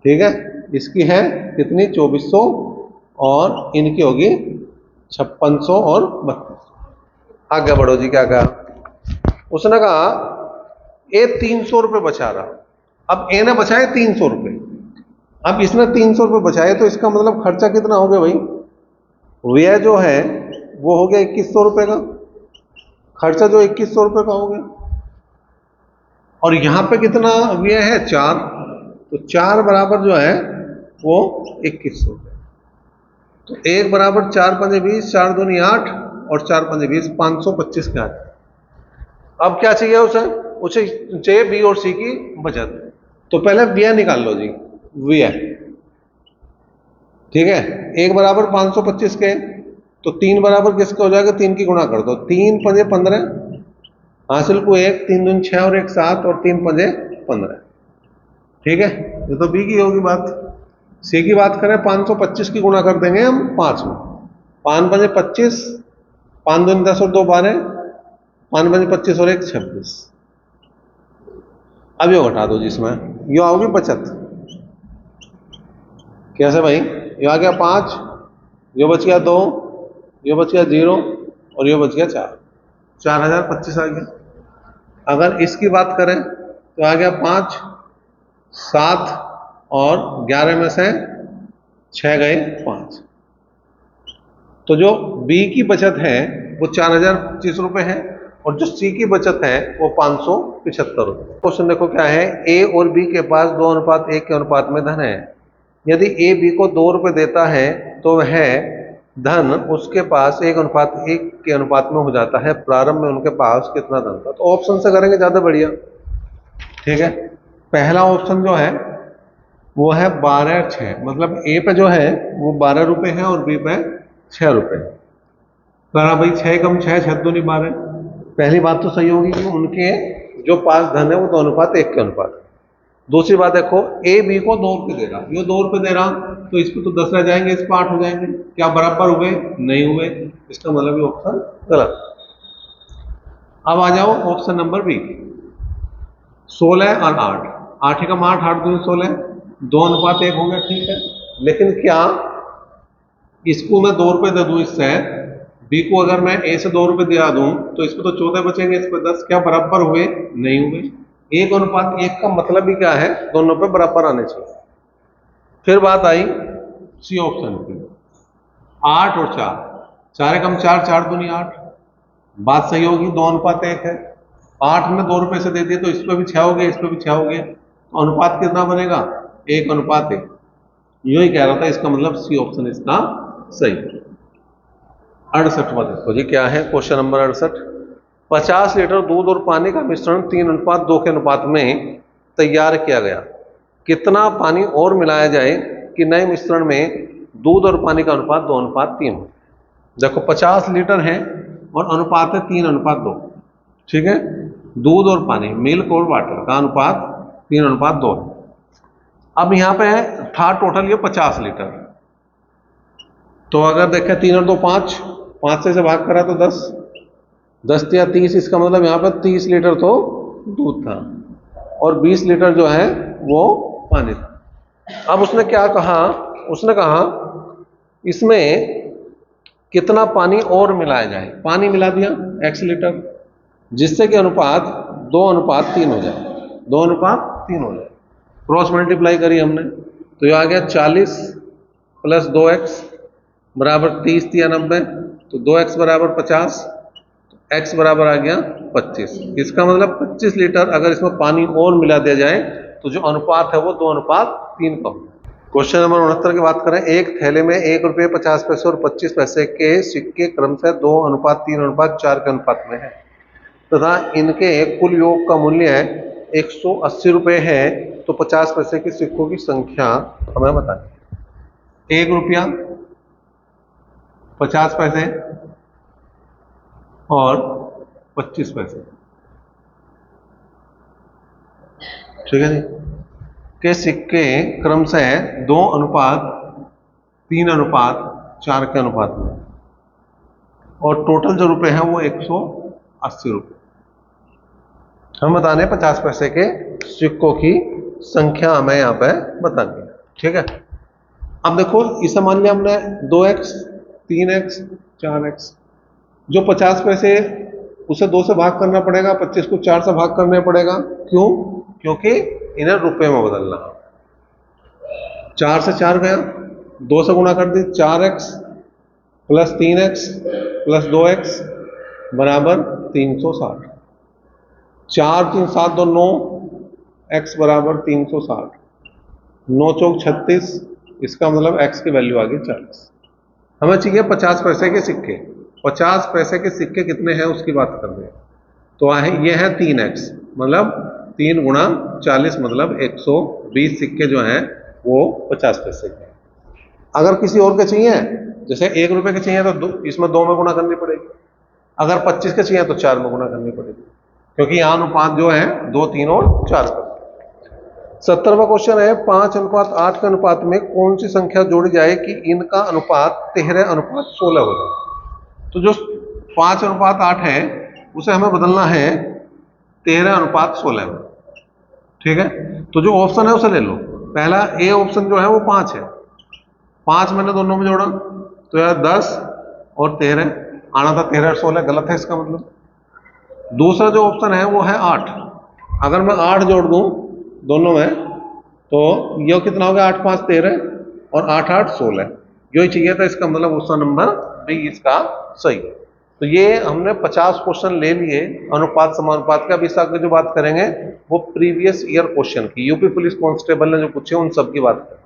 Speaker 1: ठीक है। इसकी है कितनी 2400 और इनकी होगी 5600 और 3200। आगे बढ़ो जी, क्या कहा उसने, कहा ए 300 रुपये बचा रहा। अब ए ने बचाए 300 रुपये, अब इसने 300 रुपये बचाए, तो इसका मतलब खर्चा कितना हो गया भाई, व्यय जो है वो हो गया 2100 रुपये का, खर्चा जो 2100 रुपये का हो गया। और यहां पे कितना व्यय है 4, तो 4 बराबर जो है वो 2100 रुपये। तो 1 बराबर 4 पंजे 20, 4 दूनी 8 और 4 पंजे 20, 525 के आते। अब क्या चाहिए उसे, उसे चाहिए बी और सी की बचत। तो पहले व्यय निकाल लो जी, व्यय, ठीक है। 1 बराबर 525 के, तो 3 बराबर किसके हो जाएगा, 3 की गुणा कर दो, 3 पंजे 15, हासिल को 1, 3 दूनी 6 और 1 7 और 3 पंजे 15, ठीक है। ये तो बी की होगी बात। सी की बात करें, 525 की गुणा कर देंगे हम 5 में, 5 पंजे 25, 5 दूनी 10 और 2 12, 5 पंजे 25 और 1 26। अब यो घटा दो जिसमें, यो आओगी बचत। कैसे भाई, यो आ गया 5, यो बच गया 2, यो बच गया 0 और यो बच गया 4, 4025 आ गया। अगर इसकी बात करें तो आ गया 5, 7 और 11 में से 6 गए 5। तो जो बी की बचत है वो 4025 रुपए है और जो सी की बचत है वो 575 रुपए। क्वेश्चन देखो क्या है, ए और बी के पास 2:1 के अनुपात में धन है। यदि ए बी को 2 रुपए देता है तो वह धन उसके पास 1:1 के अनुपात में हो जाता है। प्रारंभ में उनके पास कितना धन था? तो ऑप्शन से करेंगे ज्यादा बढ़िया, ठीक है। पहला ऑप्शन जो है वो है 12 6, मतलब ए पे जो है वो 12 रुपए है और बी पे 6 रुपए। कहा भाई 6 कम 6, 6 दूनी 12। पहली बात तो सही होगी कि उनके जो पास धन है वो 2:1 के अनुपात है। दूसरी बात देखो, ए बी को 2 रुपए दे रहा, ये 2 रुपए दे रहा तो इस पे तो 10 रह जाएंगे, इस पे 8 हो जाएंगे। क्या बराबर हुए? नहीं हुए, इसका मतलब ये ऑप्शन गलत। अब आ जाओ ऑप्शन नंबर बी, 16 और 8, 8 एकम 8, 8 दूनी 16, 2:1 हो गया, ठीक है। लेकिन क्या इसको मैं 2 रुपए दे दूं, इससे बी को अगर मैं ए से 2 रुपए दिया दूं तो इस पे तो 14 बचेंगे, इस पे 10। क्या बराबर हुए? नहीं हुए। 1:1 का मतलब ही क्या है, दोनों पे बराबर आने चाहिए। फिर बात आई सी ऑप्शन की, 8 और 4, 4 एकम 4, 4 दूनी 8, बात सही होगी, 2:1 है। 8 में 2 रुपए से दे दिए तो इस पे भी 6 हो गया, इस पे भी 6 हो गया, तो अनुपात कितना बनेगा? 1:1। यू ही कह रहा था, इसका मतलब सी ऑप्शन इसका सही। 68वां देखो जी, क्या है क्वेश्चन नंबर 68। 50 लीटर दूध और पानी का मिश्रण 3:2 के अनुपात में तैयार किया गया। कितना पानी और मिलाया जाए कि नए मिश्रण में दूध और पानी का अनुपात 2:3 हो? देखो 50 लीटर है और अनुपात है 3:2, ठीक है। दूध और पानी, मिल्क और वाटर का अनुपात 3:2 है। अब यहां पे था टोटल ये 50 लीटर, तो अगर देखें 3 और 2 5, 5 से भाग करा तो 10, 10 या 30, इसका मतलब यहाँ पर 30 लीटर तो दूध था और 20 लीटर जो है वो पानी था। अब उसने क्या कहा, उसने कहा इसमें कितना पानी और मिलाया जाए। पानी मिला दिया x लीटर, जिससे कि अनुपात 2:3 हो जाए, 2:3 हो जाए। क्रॉस मल्टीप्लाई करी हमने तो ये आ गया 40 + 2x बराबर 30 या 90, तो 2x बराबर 50, x बराबर आ गया 25। इसका मतलब 25 लीटर अगर इसमें पानी और मिला दिया जाए तो जो अनुपात है वो 2:3 का होगा। क्वेश्चन नंबर 69 की बात करें, एक थैले में 1 रुपये 50 पैसे और 25 पैसे के सिक्के क्रमशः 2:3:4 के अनुपात में है तथा इनके कुल योग का मूल्य 180 रुपये है, तो 50 पैसे के सिक्कों की संख्या हमें बताइए। 1 रुपया, 50 पैसे और 25 पैसे, ठीक है जी, के सिक्के क्रमशः 2:3:4 के अनुपात में, और टोटल जो रुपए हैं वो 180 रुपये। हम बताने 50 पैसे के सिक्कों की संख्या हमें यहाँ पे बतानी है, ठीक है। अब देखो इसे मान लिया हमने 2x 3x 4x, जो 50 पैसे उसे 2 से भाग करना पड़ेगा, 25 को 4 से भाग करना पड़ेगा। क्यों? क्योंकि इन्हें रुपए में बदलना। 4 से 4 गया, 2 से गुणा कर दी, 4x + 3x + 2x बराबर 360। 4 3 7 2 9, x बराबर 360, 9 चौक 36, इसका मतलब x की वैल्यू आ गई 40। हमें चाहिए 50 पैसे के सिक्के। 50 पैसे के सिक्के कितने हैं उसकी बात कर रहे हैं, तो ये है 3x, मतलब 3 गुणा 40 मतलब 120 सिक्के जो हैं वो 50 पैसे के। अगर किसी और के चाहिए, जैसे 1 रुपए के चाहिए तो इसमें 2 में गुणा करनी पड़ेगी, अगर 25 के चाहिए तो 4 में गुणा करनी पड़ेगी, क्योंकि यहाँ अनुपात जो है 2, 3 और 4 का। 70वां क्वेश्चन है 5:8 के अनुपात में कौन सी संख्या जोड़ी जाए कि इनका अनुपात 13:16 हो जाए। तो जो 5:8 है उसे हमें बदलना है 13:16 में, ठीक है। तो जो ऑप्शन है उसे ले लो। पहला ए ऑप्शन जो है वो 5 है, 5 मैंने दोनों में जोड़ा तो यार 10 और 13 आना था, 13:16 गलत है इसका मतलब। दूसरा जो ऑप्शन है वो है 8, अगर मैं 8 जोड़ दूं दोनों में तो ये कितना हो गया, 8 5 13 और 8 8 16, यही चाहिए था, इसका मतलब ऑप्शन नंबर बी इसका सही है। तो ये हमने 50 क्वेश्चन ले लिए अनुपात समानुपात का। अभी इस आगे जो बात करेंगे वो प्रीवियस ईयर क्वेश्चन की, यूपी पुलिस कांस्टेबल ने जो पूछे उन सब की बात करें।